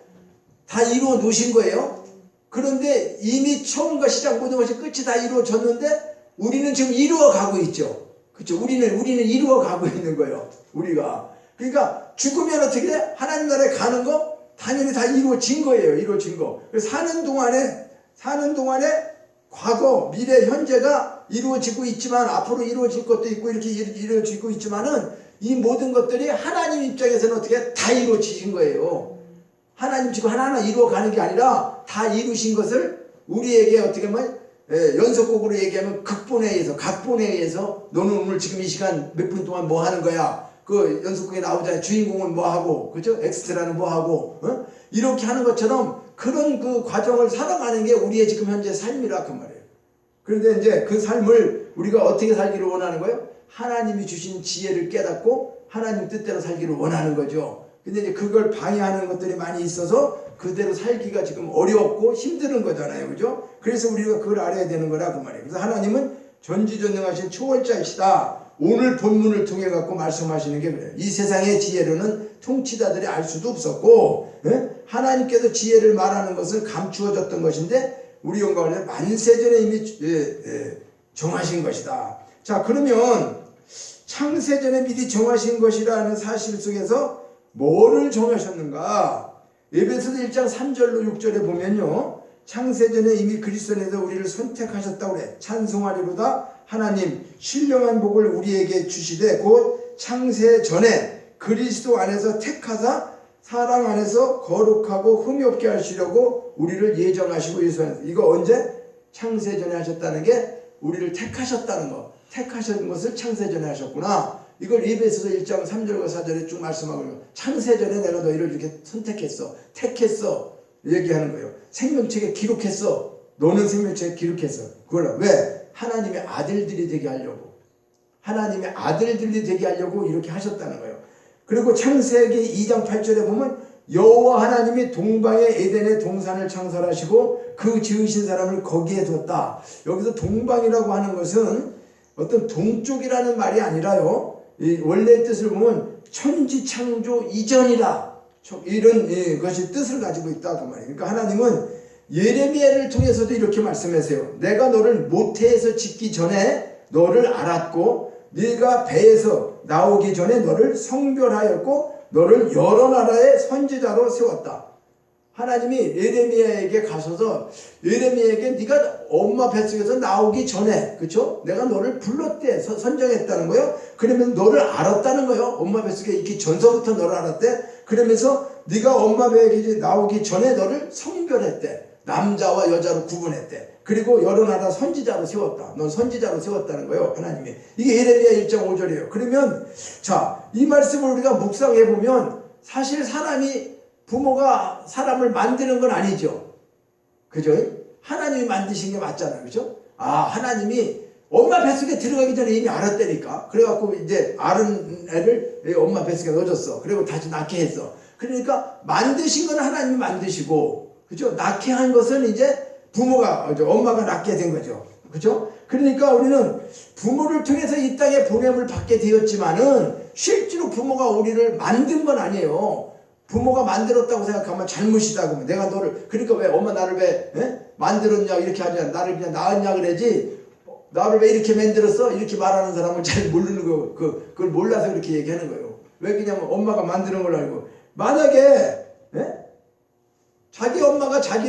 다 이루어 놓으신 거예요. 그런데 이미 처음과 시작 모든 것이 끝이 다 이루어졌는데 우리는 지금 이루어 가고 있죠. 그렇죠? 우리는 이루어 가고 있는 거예요. 우리가. 그러니까 죽으면 어떻게 돼? 하나님 나라에 가는 거 당연히 다 이루어진 거예요. 이루어진 거. 그래서 사는 동안에 과거, 미래, 현재가 이루어지고 있지만 앞으로 이루어질 것도 있고 이렇게 이루어지고 있지만은 이 모든 것들이 하나님 입장에서는 어떻게 다 이루어지신 거예요. 하나님 지금 하나하나 이루어가는 게 아니라 다 이루신 것을 우리에게 어떻게 보면 연속곡으로 얘기하면 각본에 의해서 너는 오늘 지금 이 시간 몇 분 동안 뭐 하는 거야. 그 연속곡에 나오잖아요. 주인공은 뭐 하고, 그죠? 엑스트라는 뭐 하고, 이렇게 하는 것처럼 그런 그 과정을 살아가는 게 우리의 지금 현재 삶이라 그 말이에요. 그런데 이제 그 삶을 우리가 어떻게 살기를 원하는 거예요? 하나님이 주신 지혜를 깨닫고 하나님 뜻대로 살기를 원하는 거죠. 근데 이제 그걸 방해하는 것들이 많이 있어서 그대로 살기가 지금 어렵고 힘드는 거잖아요. 그죠? 그래서 우리가 그걸 알아야 되는 거라 그 말이에요. 그래서 하나님은 전지전능하신 초월자이시다. 오늘 본문을 통해 갖고 말씀하시는 게 그래요. 이 세상의 지혜로는 통치자들이 알 수도 없었고, 하나님께서 지혜를 말하는 것은 감추어졌던 것인데 우리 영광을 만세전에 이미 정하신 것이다. 자, 그러면 창세전에 미리 정하신 것이라는 사실 속에서 뭐를 정하셨는가? 에베소서 1장 3절로 6절에 보면요, 창세전에 이미 그리스도 안에서 우리를 선택하셨다고 그래. 찬송하리로다. 하나님 신령한 복을 우리에게 주시되 곧 창세전에 그리스도 안에서 택하사 사랑 안에서 거룩하고 흠이 없게 하시려고 우리를 예정하시고 예수하셨다. 이거 언제? 창세전에 하셨다는 게 우리를 택하셨다는 거. 택하신 것을 창세전에 하셨구나. 이걸 에베소서 1장 3절과 4절에 쭉 말씀하고 있는 거예요. 창세전에 내가 너희를 이렇게 선택했어. 택했어. 얘기하는 거예요. 생명책에 기록했어. 너는 생명책에 기록했어. 그걸 왜? 하나님의 아들들이 되게 하려고. 하나님의 아들들이 되게 하려고 이렇게 하셨다는 거예요. 그리고 창세기 2장 8절에 보면 여호와 하나님이 동방의 에덴의 동산을 창설하시고 그 지으신 사람을 거기에 뒀다. 여기서 동방이라고 하는 것은 어떤 동쪽이라는 말이 아니라요. 이 원래의 뜻을 보면 천지창조 이전이라. 이런 것이 뜻을 가지고 있다 그 말이에요. 그러니까 하나님은 예레미야를 통해서도 이렇게 말씀하세요. 내가 너를 모태에서 짓기 전에 너를 알았고 네가 배에서 나오기 전에 너를 성별하였고 너를 여러 나라의 선지자로 세웠다. 하나님이 예레미야에게 가셔서 예레미야에게 네가 엄마 뱃속에서 나오기 전에, 그렇죠? 내가 너를 불렀대, 선정했다는 거예요. 그러면 너를 알았다는 거예요. 엄마 뱃속에 있기 전서부터 너를 알았대. 그러면서 네가 엄마 배에 나오기 전에 너를 성별했대. 남자와 여자로 구분했대. 그리고 여러 나라 선지자로 세웠다. 넌 선지자로 세웠다는 거예요. 하나님이. 이게 예레미야 1장 5절이에요. 그러면 자, 이 말씀을 우리가 묵상해 보면 사실 부모가 사람을 만드는 건 아니죠. 그죠? 하나님이 만드신 게 맞잖아요. 그죠? 하나님이 엄마 뱃속에 들어가기 전에 이미 알았다니까. 그래갖고 이제 아는 애를 엄마 뱃속에 넣어줬어. 그리고 다시 낳게 했어. 그러니까 만드신 건 하나님이 만드시고, 그죠? 낳게 한 것은 이제 엄마가 낳게 된 거죠. 그죠? 그러니까 우리는 부모를 통해서 이 땅에 보냄을 받게 되었지만은 실제로 부모가 우리를 만든 건 아니에요. 부모가 만들었다고 생각하면 잘못이다. 내가 너를, 그러니까 왜 엄마 나를 왜 만들었냐 이렇게 하지 않아. 나를 그냥 낳았냐 그러지. 나를 왜 이렇게 만들었어? 이렇게 말하는 사람은 잘 모르는 거, 그걸 몰라서 그렇게 얘기하는 거예요. 왜 그냥 엄마가 만드는 걸 알고. 만약에 자기 엄마가 자기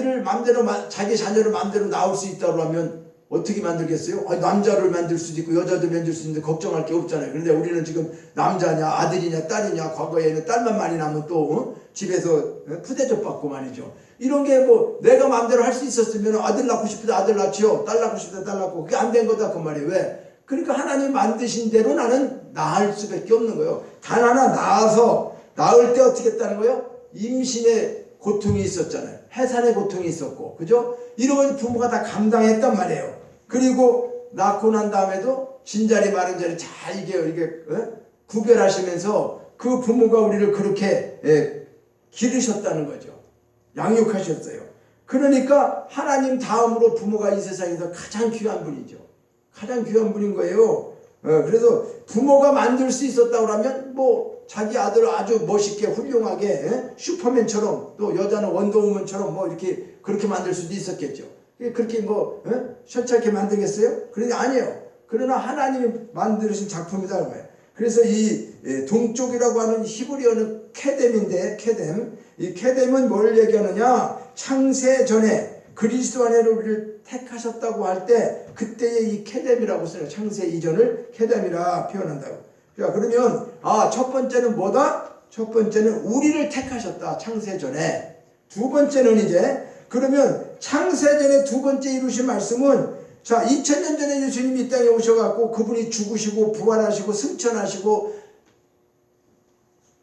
자녀를 마음대로 낳을 수 있다고 하면 어떻게 만들겠어요? 남자를 만들 수도 있고 여자도 만들 수 있는데 걱정할 게 없잖아요. 그런데 우리는 지금 남자냐 아들이냐 딸이냐, 과거에는 딸만 많이 낳으면 또 집에서 푸대접 받고 말이죠. 이런 게 내가 마음대로 할 수 있었으면 아들 낳고 싶으면 아들 낳지요, 딸 낳고 싶으면 딸 낳고. 그게 안 된 거다 그 말이에요. 왜? 그러니까 하나님 만드신 대로 나는 낳을 수밖에 없는 거예요. 단 하나 낳을 때 어떻게 했다는 거예요? 임신의 고통이 있었잖아요. 해산의 고통이 있었고, 그죠? 이런 걸 부모가 다 감당했단 말이에요. 그리고 낳고 난 다음에도 진자리 마른 자리 잘 이게 구별하시면서 그 부모가 우리를 그렇게 기르셨다는 거죠. 양육하셨어요. 그러니까 하나님 다음으로 부모가 이 세상에서 가장 귀한 분이죠. 가장 귀한 분인 거예요. 그래서 부모가 만들 수 있었다고 하면 뭐 자기 아들을 아주 멋있게 훌륭하게 슈퍼맨처럼, 또 여자는 원더우먼처럼 뭐 이렇게 그렇게 만들 수도 있었겠죠. 그렇게 뭐 현찮게 만들겠어요? 그러니 아니에요. 그러나 하나님이 만드신 작품이다 그 말이에요. 그래서 이 동쪽이라고 하는 히브리어는 케뎀인데, 이 케뎀은 뭘 얘기하느냐? 창세 전에 그리스도 안에로 우리를 택하셨다고 할 때 그때의 이 케뎀이라고 써요. 창세 이전을 케뎀이라 표현한다고. 자, 그러면 첫 번째는 뭐다? 첫 번째는 우리를 택하셨다. 창세 전에. 두 번째는 이제 그러면 창세 전에 두 번째 이루신 말씀은, 자, 2000년 전에 예수님이 이 땅에 오셔갖고 그분이 죽으시고 부활하시고 승천하시고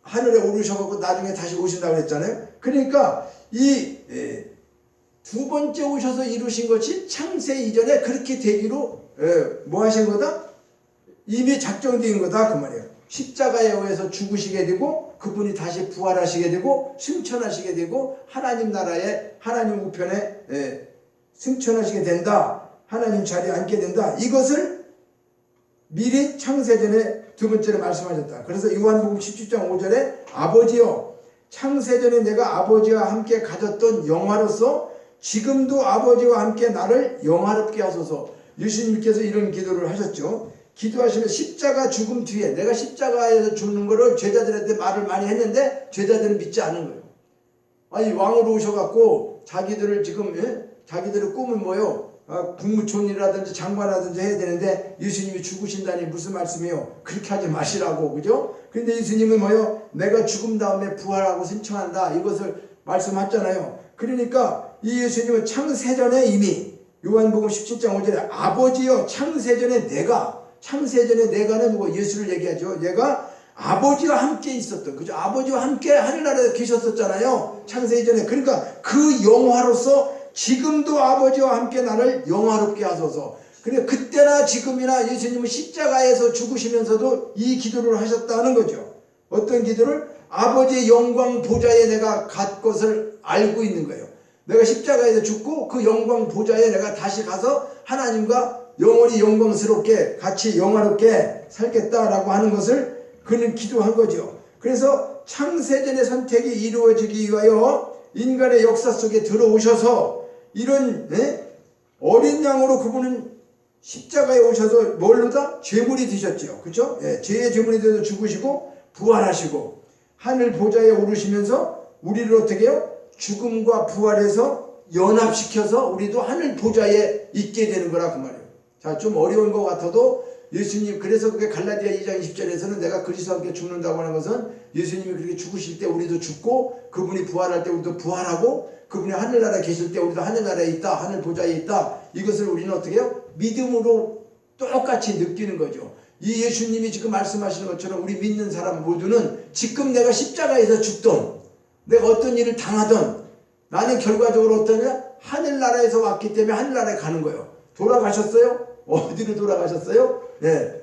하늘에 오르셔갖고 나중에 다시 오신다고 그랬잖아요. 그러니까 이 두 번째 오셔서 이루신 것이 창세 이전에 그렇게 되기로 뭐 하신 거다? 이미 작정된 거다 그 말이에요. 십자가에 의해서 죽으시게 되고 그분이 다시 부활하시게 되고 승천하시게 되고 하나님 나라에, 하나님 우편에 승천하시게 된다. 하나님 자리에 앉게 된다. 이것을 미리 창세전에 두 번째로 말씀하셨다. 그래서 요한복음 17장 5절에 아버지여, 창세전에 내가 아버지와 함께 가졌던 영화로서 지금도 아버지와 함께 나를 영화롭게 하소서. 예수님께서 이런 기도를 하셨죠. 기도하시면 십자가 죽음 뒤에, 내가 십자가에서 죽는 거를 제자들한테 말을 많이 했는데 제자들은 믿지 않은 거예요. 아니, 왕으로 오셔갖고 자기들을 지금 자기들의 꿈은 뭐요? 국무총리라든지 장관이라든지 해야 되는데 예수님이 죽으신다니 무슨 말씀이에요? 그렇게 하지 마시라고, 그죠? 근데 예수님은 뭐요? 내가 죽음 다음에 부활하고 승천한다, 이것을 말씀하셨잖아요. 그러니까 이 예수님은 창세전에 이미 요한복음 17장 5절에 아버지여, 창세전에 내가는 누구? 예수를 얘기하죠. 얘가 아버지와 함께 있었던, 그죠? 아버지와 함께 하늘나라에 계셨었잖아요. 창세 이전에. 그러니까 그 영화로서 지금도 아버지와 함께 나를 영화롭게 하소서. 그러니까 그때나 지금이나 예수님은 십자가에서 죽으시면서도 이 기도를 하셨다는 거죠. 어떤 기도를? 아버지의 영광 보좌에 내가 갈 것을 알고 있는 거예요. 내가 십자가에서 죽고 그 영광 보좌에 내가 다시 가서 하나님과 영원히 영광스럽게 같이 영화롭게 살겠다라고 하는 것을 그는 기도한 거죠. 그래서 창세전의 선택이 이루어지기 위하여 인간의 역사 속에 들어오셔서 이런 어린 양으로 그분은 십자가에 오셔서 뭘로다? 제물이 되셨죠. 그렇죠? 죄의 제물이 되어서 죽으시고 부활하시고 하늘 보좌에 오르시면서 우리를 어떻게 해요? 죽음과 부활해서 연합시켜서 우리도 하늘 보좌에 있게 되는 거라 그 말이에요. 자, 좀 어려운 것 같아도 예수님, 그래서 그게 갈라디아 2장 20절에서는 내가 그리스도와 함께 죽는다고 하는 것은 예수님이 그렇게 죽으실 때 우리도 죽고 그분이 부활할 때 우리도 부활하고 그분이 하늘나라에 계실 때 우리도 하늘나라에 있다, 하늘 보좌에 있다, 이것을 우리는 어떻게 해요? 믿음으로 똑같이 느끼는 거죠. 이 예수님이 지금 말씀하시는 것처럼 우리 믿는 사람 모두는 지금 내가 십자가에서 죽던, 내가 어떤 일을 당하던, 나는 결과적으로 어떠냐? 하늘나라에서 왔기 때문에 하늘나라에 가는 거예요. 돌아가셨어요? 어디로 돌아가셨어요?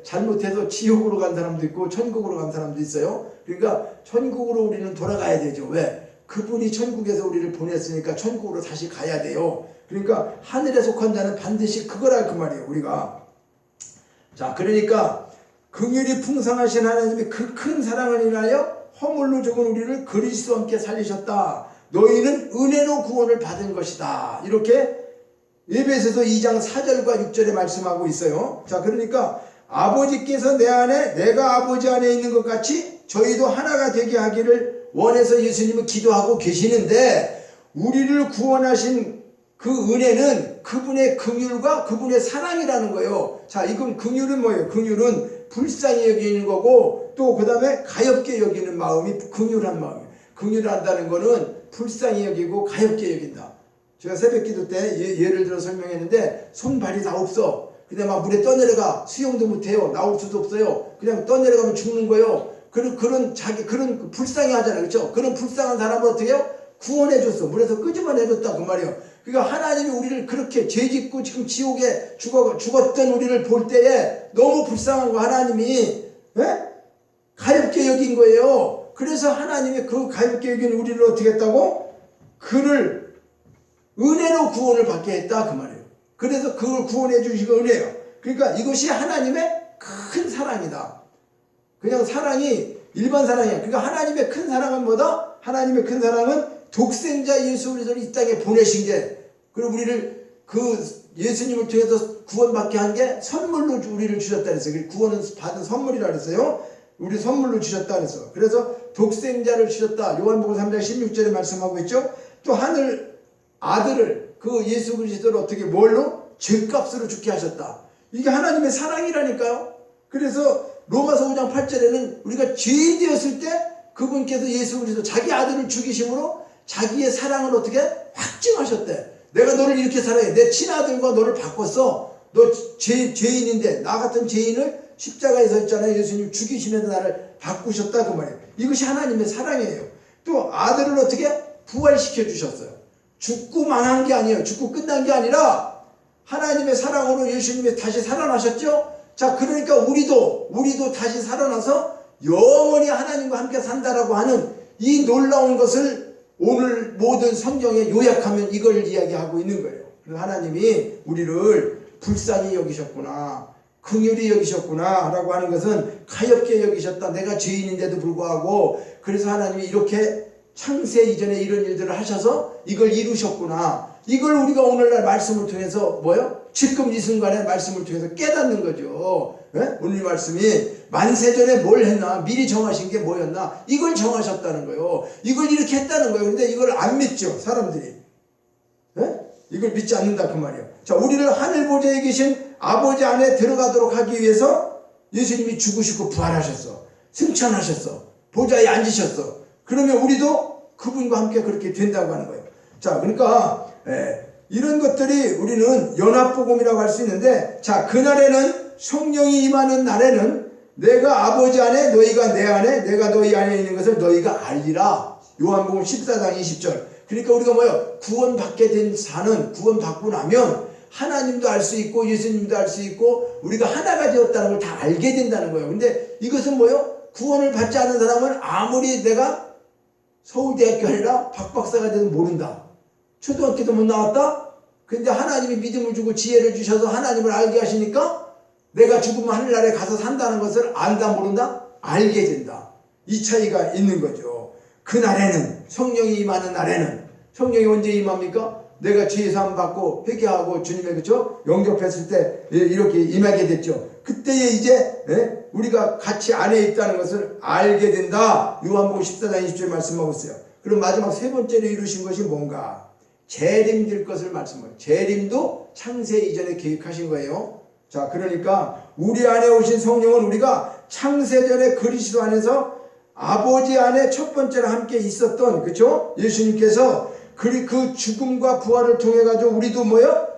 잘못해서 지옥으로 간 사람도 있고 천국으로 간 사람도 있어요. 그러니까 천국으로 우리는 돌아가야 되죠. 왜? 그분이 천국에서 우리를 보냈으니까 천국으로 다시 가야 돼요. 그러니까 하늘에 속한 자는 반드시 그거라 그 말이에요, 우리가. 자, 그러니까 긍휼이 풍성하신 하나님이 그 큰 사랑을 인하여 허물로 죽은 우리를 그리스도와 함께 살리셨다. 너희는 은혜로 구원을 받은 것이다. 이렇게 에베소서 2장 4절과 6절에 말씀하고 있어요. 자, 그러니까 아버지께서 내 안에, 내가 아버지 안에 있는 것 같이 저희도 하나가 되게 하기를 원해서 예수님은 기도하고 계시는데, 우리를 구원하신 그 은혜는 그분의 긍휼과 그분의 사랑이라는 거예요. 자, 이건 긍휼은 뭐예요? 긍휼은 불쌍히 여기는 거고, 또 그 다음에 가엾게 여기는 마음이 긍휼한 마음이에요. 긍휼한다는 거는 불쌍히 여기고 가엾게 여긴다. 제가 새벽기도 때 예를 들어 설명했는데, 손발이 다 없어. 그냥 막 물에 떠내려가. 수영도 못해요. 나올 수도 없어요. 그냥 떠내려가면 죽는 거예요. 그런 불쌍히 하잖아요. 그렇죠? 그런 불쌍한 사람은 어떻게 해요? 구원해줬어. 물에서 끄집어내줬다 그 말이에요. 그러니까 하나님이 우리를 그렇게 죄짓고 지금 지옥에 죽었던 우리를 볼 때에 너무 불쌍한 거 하나님이 가엾게 여긴 거예요. 그래서 하나님이 그 가엾게 여긴 우리를 어떻게 했다고? 그를 은혜로 구원을 받게 했다 그 말이에요. 그래서 그걸 구원해 주시고 은혜예요. 그러니까 이것이 하나님의 큰 사랑이다. 그냥 사랑이 일반 사랑이야. 그러니까 하나님의 큰 사랑은 뭐다? 하나님의 큰 사랑은 독생자 예수 그리스도를 이 땅에 보내신 게, 그리고 우리를 그 예수님을 통해서 구원받게 한 게 선물로 우리를 주셨다 그랬어요. 구원은 받은 선물이라 그랬어요. 우리 선물로 주셨다 그랬어. 그래서 독생자를 주셨다. 요한복음 3장 16절에 말씀하고 있죠. 또 하늘 아들을, 그 예수 그리스도를 어떻게 뭘로? 죄값으로 죽게 하셨다. 이게 하나님의 사랑이라니까요. 그래서 로마서 5장 8절에는 우리가 죄인 되었을 때 그분께서 예수 그리스도 자기 아들을 죽이심으로 자기의 사랑을 어떻게 확증하셨대. 내가 너를 이렇게 사랑해. 내 친아들과 너를 바꿨어. 너 죄인인데 나 같은 죄인을 십자가에 서 있잖아요. 예수님 죽이시면서 나를 바꾸셨다 그 말이에요. 이것이 하나님의 사랑이에요. 또 아들을 어떻게 부활시켜 주셨어요. 죽고 망한 게 아니에요. 죽고 끝난 게 아니라 하나님의 사랑으로 예수님이 다시 살아나셨죠. 자, 그러니까 우리도 다시 살아나서 영원히 하나님과 함께 산다라고 하는 이 놀라운 것을 오늘 모든 성경에 요약하면 이걸 이야기하고 있는 거예요. 하나님이 우리를 불쌍히 여기셨구나, 긍휼히 여기셨구나 라고 하는 것은 가엾게 여기셨다. 내가 죄인인데도 불구하고 그래서 하나님이 이렇게 창세 이전에 이런 일들을 하셔서 이걸 이루셨구나. 이걸 우리가 오늘날 말씀을 통해서 지금 이 순간에 말씀을 통해서 깨닫는 거죠. 오늘 말씀이 만세전에 뭘 했나, 미리 정하신 게 뭐였나, 이걸 정하셨다는 거예요. 이걸 이렇게 했다는 거예요. 근데 이걸 안 믿죠, 사람들이. 이걸 믿지 않는다 그 말이에요. 자, 우리를 하늘 보좌에 계신 아버지 안에 들어가도록 하기 위해서 예수님이 죽으시고 부활하셨어. 승천하셨어. 보좌에 앉으셨어. 그러면 우리도 그분과 함께 그렇게 된다고 하는 거예요. 자, 그러니까 이런 것들이 우리는 연합복음이라고 할 수 있는데, 자, 그날에는 성령이 임하는 날에는 내가 아버지 안에 너희가 내 안에 내가 너희 안에 있는 것을 너희가 알리라. 요한복음 14장 20절. 그러니까 우리가 구원받게 된 자는 구원받고 나면 하나님도 알 수 있고 예수님도 알 수 있고 우리가 하나가 되었다는 걸 다 알게 된다는 거예요. 근데 이것은 구원을 받지 않은 사람은 아무리 내가 서울대학교 아니라 박박사가 돼도 모른다. 초등학교도 못 나왔다? 근데 하나님이 믿음을 주고 지혜를 주셔서 하나님을 알게 하시니까 내가 죽으면 하늘나라에 가서 산다는 것을 안다 모른다? 알게 된다. 이 차이가 있는 거죠. 그날에는, 성령이 임하는 날에는, 성령이 언제 임합니까? 내가 죄사함 받고 회개하고 주님의 영접했을 때 이렇게 임하게 됐죠. 그때에 이제 우리가 같이 안에 있다는 것을 알게 된다. 요한복음 14장 20절 말씀하고 있어요. 그럼 마지막 세 번째로 이루신 것이 뭔가? 재림될 것을 말씀해요. 재림도 창세 이전에 계획하신 거예요. 자, 그러니까 우리 안에 오신 성령은 우리가 창세전에 그리스도 안에서 아버지 안에 첫 번째로 함께 있었던, 그렇죠? 예수님께서 그 죽음과 부활을 통해 가지고 우리도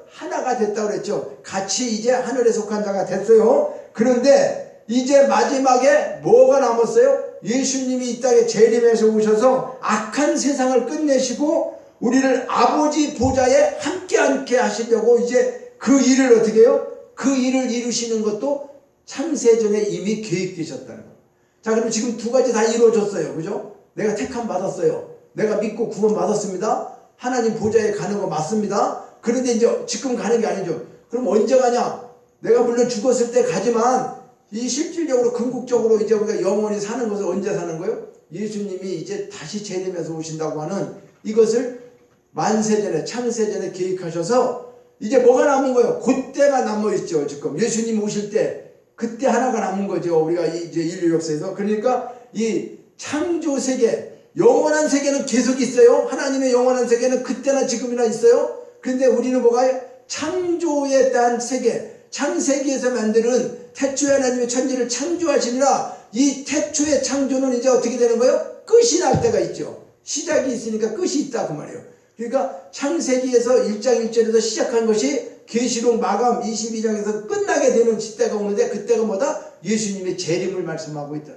하나가 됐다고 그랬죠. 같이 이제 하늘에 속한 자가 됐어요. 그런데 이제 마지막에 뭐가 남았어요? 예수님이 이 땅에 재림해서 오셔서 악한 세상을 끝내시고 우리를 아버지 보좌에 함께 하시려고 이제 그 일을 어떻게 해요? 그 일을 이루시는 것도 창세전에 이미 계획되셨다는 거예요. 자, 그럼 지금 두 가지 다 이루어졌어요. 그죠? 내가 택함 받았어요. 내가 믿고 구원 받았습니다. 하나님 보좌에 가는 거 맞습니다. 그런데 이제 지금 가는 게 아니죠. 그럼 언제 가냐? 내가 물론 죽었을 때 가지만 이 실질적으로 궁극적으로 이제 우리가 영원히 사는 것을 언제 사는 거예요? 예수님이 이제 다시 재림해서 오신다고 하는 이것을 만세전에 창세전에 계획하셔서 이제 뭐가 남은 거예요? 그때만 남아있죠. 지금 예수님 오실 때 그때 하나가 남은 거죠. 우리가 이제 인류 역사에서. 그러니까 이 창조 세계, 영원한 세계는 계속 있어요. 하나님의 영원한 세계는 그때나 지금이나 있어요. 그런데 우리는 뭐가요? 창조에 대한 세계, 창세기에서 만드는 태초에 하나님의 천지를 창조하시니라. 이 태초의 창조는 이제 어떻게 되는 거예요? 끝이 날 때가 있죠. 시작이 있으니까 끝이 있다 그 말이에요. 그러니까 창세기에서 1장 1절에서 시작한 것이 계시록 마감 22장에서 끝나게 되는 시대가 오는데 그때가 뭐다? 예수님의 재림을 말씀하고 있다.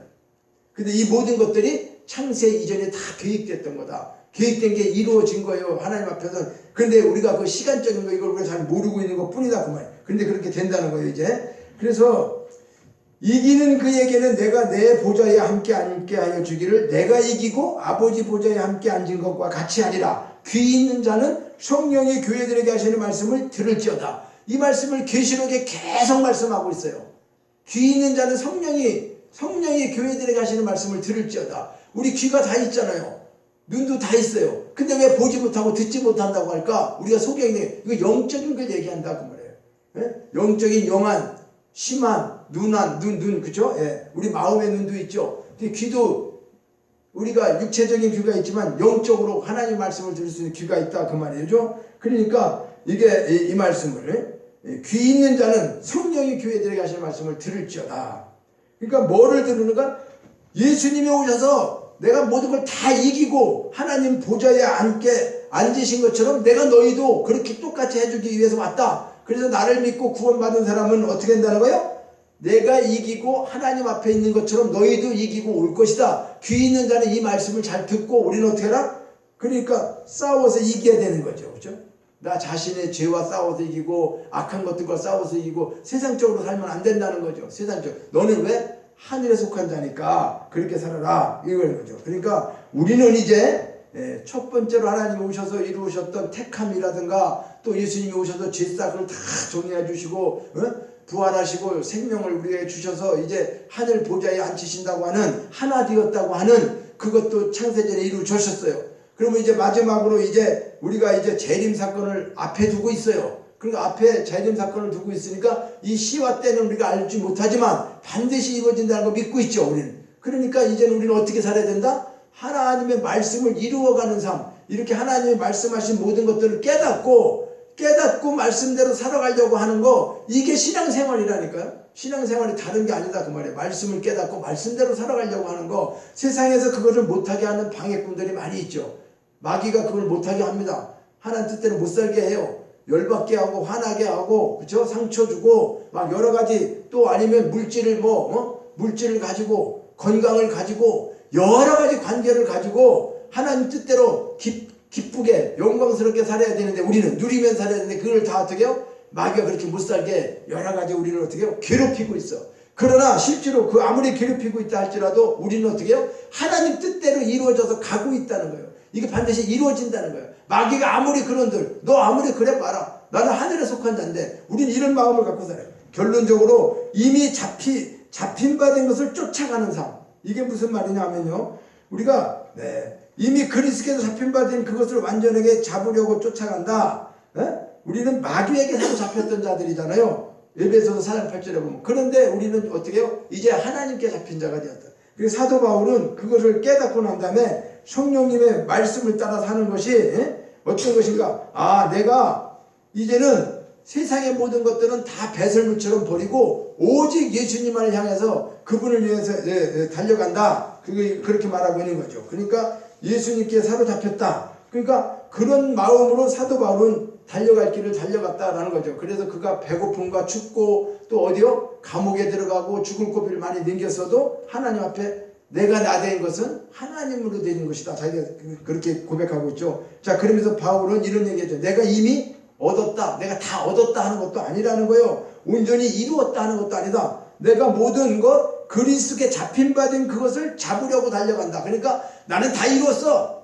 근데 이 모든 것들이 창세 이전에 다 계획됐던 거다. 계획된 게 이루어진 거예요. 하나님 앞에서. 근데 우리가 그 시간적인 거 이걸 우리가 잘 모르고 있는 것 뿐이다 그 말이에요. 근데 그렇게 된다는 거예요 이제. 그래서 이기는 그에게는 내가 내 보좌에 함께 앉게 하여 주기를 내가 이기고 아버지 보좌에 함께 앉은 것과 같이 하리라. 귀 있는 자는 성령이 교회들에게 하시는 말씀을 들을지어다. 이 말씀을 계시록에 계속 말씀하고 있어요. 귀 있는 자는 성령이 교회들에게 하시는 말씀을 들을지어다. 우리 귀가 다 있잖아요. 눈도 다 있어요. 근데 왜 보지 못하고 듣지 못한다고 할까? 우리가 소개했는데 이거 영적인 걸 얘기한다 그 말이에요. 예? 영적인 영안, 심한, 눈안, 눈 그죠? 예. 우리 마음의 눈도 있죠. 귀도 우리가 육체적인 귀가 있지만 영적으로 하나님 말씀을 들을 수 있는 귀가 있다 그 말이죠. 그러니까 이게 이 말씀을 귀 있는 자는 성령이 교회들에게 하시는 말씀을 들을지어다. 그러니까 뭐를 들으는가? 예수님이 오셔서 내가 모든 걸 다 이기고 하나님 보좌에 앉으신 것처럼 내가 너희도 그렇게 똑같이 해주기 위해서 왔다. 그래서 나를 믿고 구원받은 사람은 어떻게 된다는 거예요? 내가 이기고 하나님 앞에 있는 것처럼 너희도 이기고 올 것이다. 귀 있는 자는 이 말씀을 잘 듣고 우리는 어떻게 하라? 그러니까 싸워서 이겨야 되는 거죠. 그렇죠? 나 자신의 죄와 싸워서 이기고 악한 것들과 싸워서 이기고 세상적으로 살면 안 된다는 거죠. 세상적으로. 너는 왜? 하늘에 속한 자니까 그렇게 살아라 이거는 거죠. 그러니까 우리는 이제 첫 번째로 하나님이 오셔서 이루셨던 택함이라든가 또 예수님이 오셔서 죄싹을 다 정리해 주시고 부활하시고 생명을 우리에게 주셔서 이제 하늘 보좌에 앉히신다고 하는 하나 되었다고 하는 그것도 창세전에 이루어졌어요. 그러면 이제 마지막으로 이제 우리가 이제 재림 사건을 앞에 두고 있어요. 그러니까 앞에 재림 사건을 두고 있으니까 이 시와 때는 우리가 알지 못하지만 반드시 이루어진다는 걸 믿고 있죠 우리는. 그러니까 이제는 우리는 어떻게 살아야 된다? 하나님의 말씀을 이루어가는 삶. 이렇게 하나님이 말씀하신 모든 것들을 깨닫고 말씀대로 살아가려고 하는 거, 이게 신앙생활이라니까요. 신앙생활이 다른 게 아니다 그 말이에요. 말씀을 깨닫고 말씀대로 살아가려고 하는 거. 세상에서 그거를 못하게 하는 방해꾼들이 많이 있죠. 마귀가 그걸 못하게 합니다. 하나님 뜻대로 못 살게 해요. 열받게 하고 화나게 하고 그렇죠? 상처 주고 막 여러 가지, 또 아니면 물질을 물질을 가지고 건강을 가지고 여러 가지 관계를 가지고 하나님 뜻대로 기쁘게 영광스럽게 살아야 되는데 우리는 누리면서 살아야 되는데 그걸 다 어떻게 해요? 마귀가 그렇게 못 살게 여러 가지 우리를 어떻게 해요? 괴롭히고 있어. 그러나 실제로 그 아무리 괴롭히고 있다 할지라도 우리는 어떻게 해요? 하나님 뜻대로 이루어져서 가고 있다는 거예요. 이게 반드시 이루어진다는 거예요. 마귀가 아무리 그런들 너 아무리 그래 봐라. 나는 하늘에 속한 자인데 우리는 이런 마음을 갖고 살아요. 결론적으로 이미 잡힌 바 된 것을 쫓아가는 삶. 이게 무슨 말이냐면요. 우리가 이미 그리스도께서 잡힌 바 된 그것을 완전하게 잡으려고 쫓아간다. 우리는 마귀에게 사로잡혔던 자들이잖아요. 에베소서 4장 8절에 보면. 그런데 우리는 어떻게 해요? 이제 하나님께 잡힌 자가 되었다. 그래서 사도 바울은 그것을 깨닫고 난 다음에 성령님의 말씀을 따라 사는 것이 어떤 것인가? 내가 이제는 세상의 모든 것들은 다 배설물처럼 버리고 오직 예수님만을 향해서 그분을 위해서 달려간다. 그렇게 말하고 있는 거죠. 그러니까 예수님께 사로잡혔다. 그러니까 그런 마음으로 사도 바울은 달려갈 길을 달려갔다라는 거죠. 그래서 그가 배고픔과 춥고 또 어디요? 감옥에 들어가고 죽을 고비를 많이 넘겼어도 하나님 앞에 내가 나된 것은 하나님으로 되는 것이다. 자기가 그렇게 고백하고 있죠. 자, 그러면서 바울은 이런 얘기했죠. 내가 이미 얻었다. 내가 다 얻었다 하는 것도 아니라는 거예요. 온전히 이루었다 하는 것도 아니다. 내가 모든 것 그리스도께 잡힌 바 된 그것을 잡으려고 달려간다. 그러니까 나는 다 이루었어.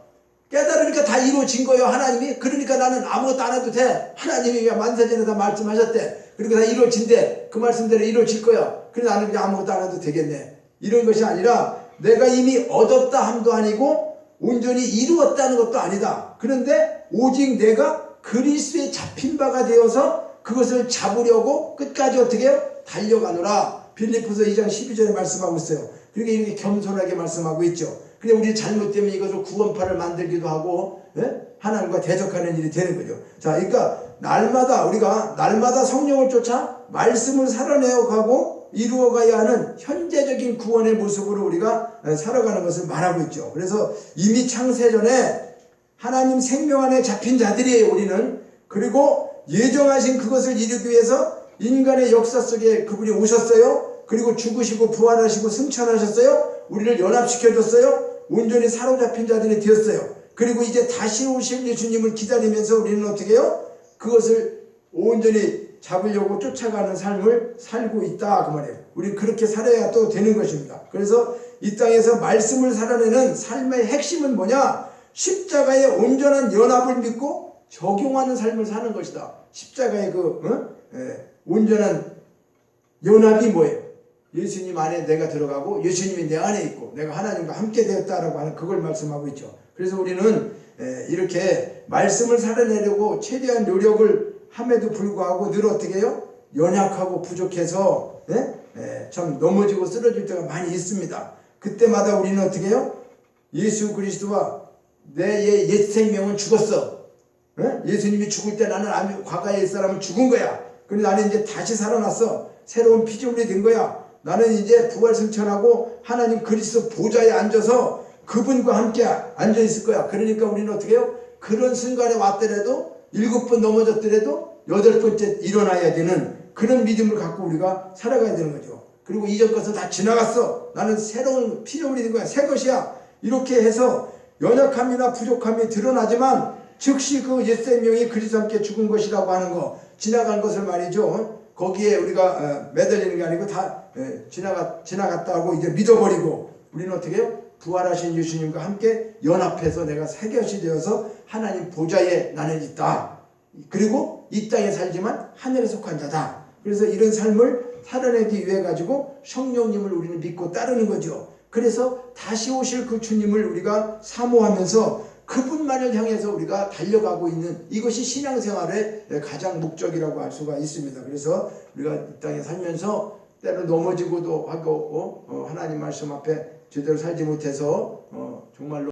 깨달으니까 다 이루어진 거예요. 하나님이. 그러니까 나는 아무것도 안 해도 돼. 하나님이 만세전에 다 말씀하셨대. 그러니까 다 이루어진대. 그 말씀대로 이루어질 거야. 그래서 나는 그냥 아무것도 안 해도 되겠네. 이런 것이 아니라 내가 이미 얻었다 함도 아니고 온전히 이루었다는 것도 아니다. 그런데 오직 내가 그리스도에 잡힌 바가 되어서 그것을 잡으려고 끝까지 어떻게 해요? 달려가노라. 빌립보서 2장 12절에 말씀하고 있어요. 그러니까 이렇게 겸손하게 말씀하고 있죠. 근데 우리 잘못되면 이것을 구원파를 만들기도 하고 하나님과 대적하는 일이 되는 거죠. 자, 그러니까 우리가 날마다 성령을 쫓아 말씀을 살아내어 가고 이루어가야 하는 현재적인 구원의 모습으로 우리가 살아가는 것을 말하고 있죠. 그래서 이미 창세전에 하나님 생명 안에 잡힌 자들이에요, 우리는. 그리고 예정하신 그것을 이루기 위해서 인간의 역사 속에 그분이 오셨어요. 그리고 죽으시고 부활하시고 승천하셨어요. 우리를 연합시켜줬어요. 온전히 사로잡힌 자들이 되었어요. 그리고 이제 다시 오실 예수님을 기다리면서 우리는 어떻게 해요? 그것을 온전히 잡으려고 쫓아가는 삶을 살고 있다 그 말이에요. 우리 그렇게 살아야 또 되는 것입니다. 그래서 이 땅에서 말씀을 살아내는 삶의 핵심은 뭐냐? 십자가의 온전한 연합을 믿고 적용하는 삶을 사는 것이다. 십자가의 온전한 연합이 뭐예요? 예수님 안에 내가 들어가고 예수님이 내 안에 있고 내가 하나님과 함께 되었다라고 하는 그걸 말씀하고 있죠. 그래서 우리는 이렇게 말씀을 살아내려고 최대한 노력을 함에도 불구하고 늘 어떻게 해요? 연약하고 부족해서 참 넘어지고 쓰러질 때가 많이 있습니다. 그때마다 우리는 어떻게 해요? 예수 그리스도와 내 옛 생명은 죽었어. 예수님이 죽을 때 나는 과거의 옛사람은 죽은 거야. 그런데 나는 이제 다시 살아났어. 새로운 피조물이 된 거야. 나는 이제 부활승천하고 하나님 그리스도 보좌에 앉아서 그분과 함께 앉아 있을 거야. 그러니까 우리는 어떻게 해요? 그런 순간에 왔더라도 7번 넘어졌더라도 8번째 일어나야 되는 그런 믿음을 갖고 우리가 살아가야 되는 거죠. 그리고 이전 것은 다 지나갔어. 나는 새로운 피조물이 된 거야. 새 것이야. 이렇게 해서 연약함이나 부족함이 드러나지만 즉시 그 옛생명이 그리스도와 함께 죽은 것이라고 하는 거, 지나간 것을 말이죠. 거기에 우리가 매달리는 게 아니고 다 지나갔다 하고 이제 믿어버리고 우리는 어떻게 해요? 부활하신 예수님과 함께 연합해서 내가 새 것이 되어서 하나님 보좌에 나는 있다. 그리고 이 땅에 살지만 하늘에 속한 자다. 그래서 이런 삶을 살아내기 위해 가지고 성령님을 우리는 믿고 따르는 거죠. 그래서 다시 오실 그 주님을 우리가 사모하면서 그분만을 향해서 우리가 달려가고 있는 이것이 신앙생활의 가장 목적이라고 할 수가 있습니다. 그래서 우리가 이 땅에 살면서 때로 넘어지고도 하고 하나님 말씀 앞에 제대로 살지 못해서 정말로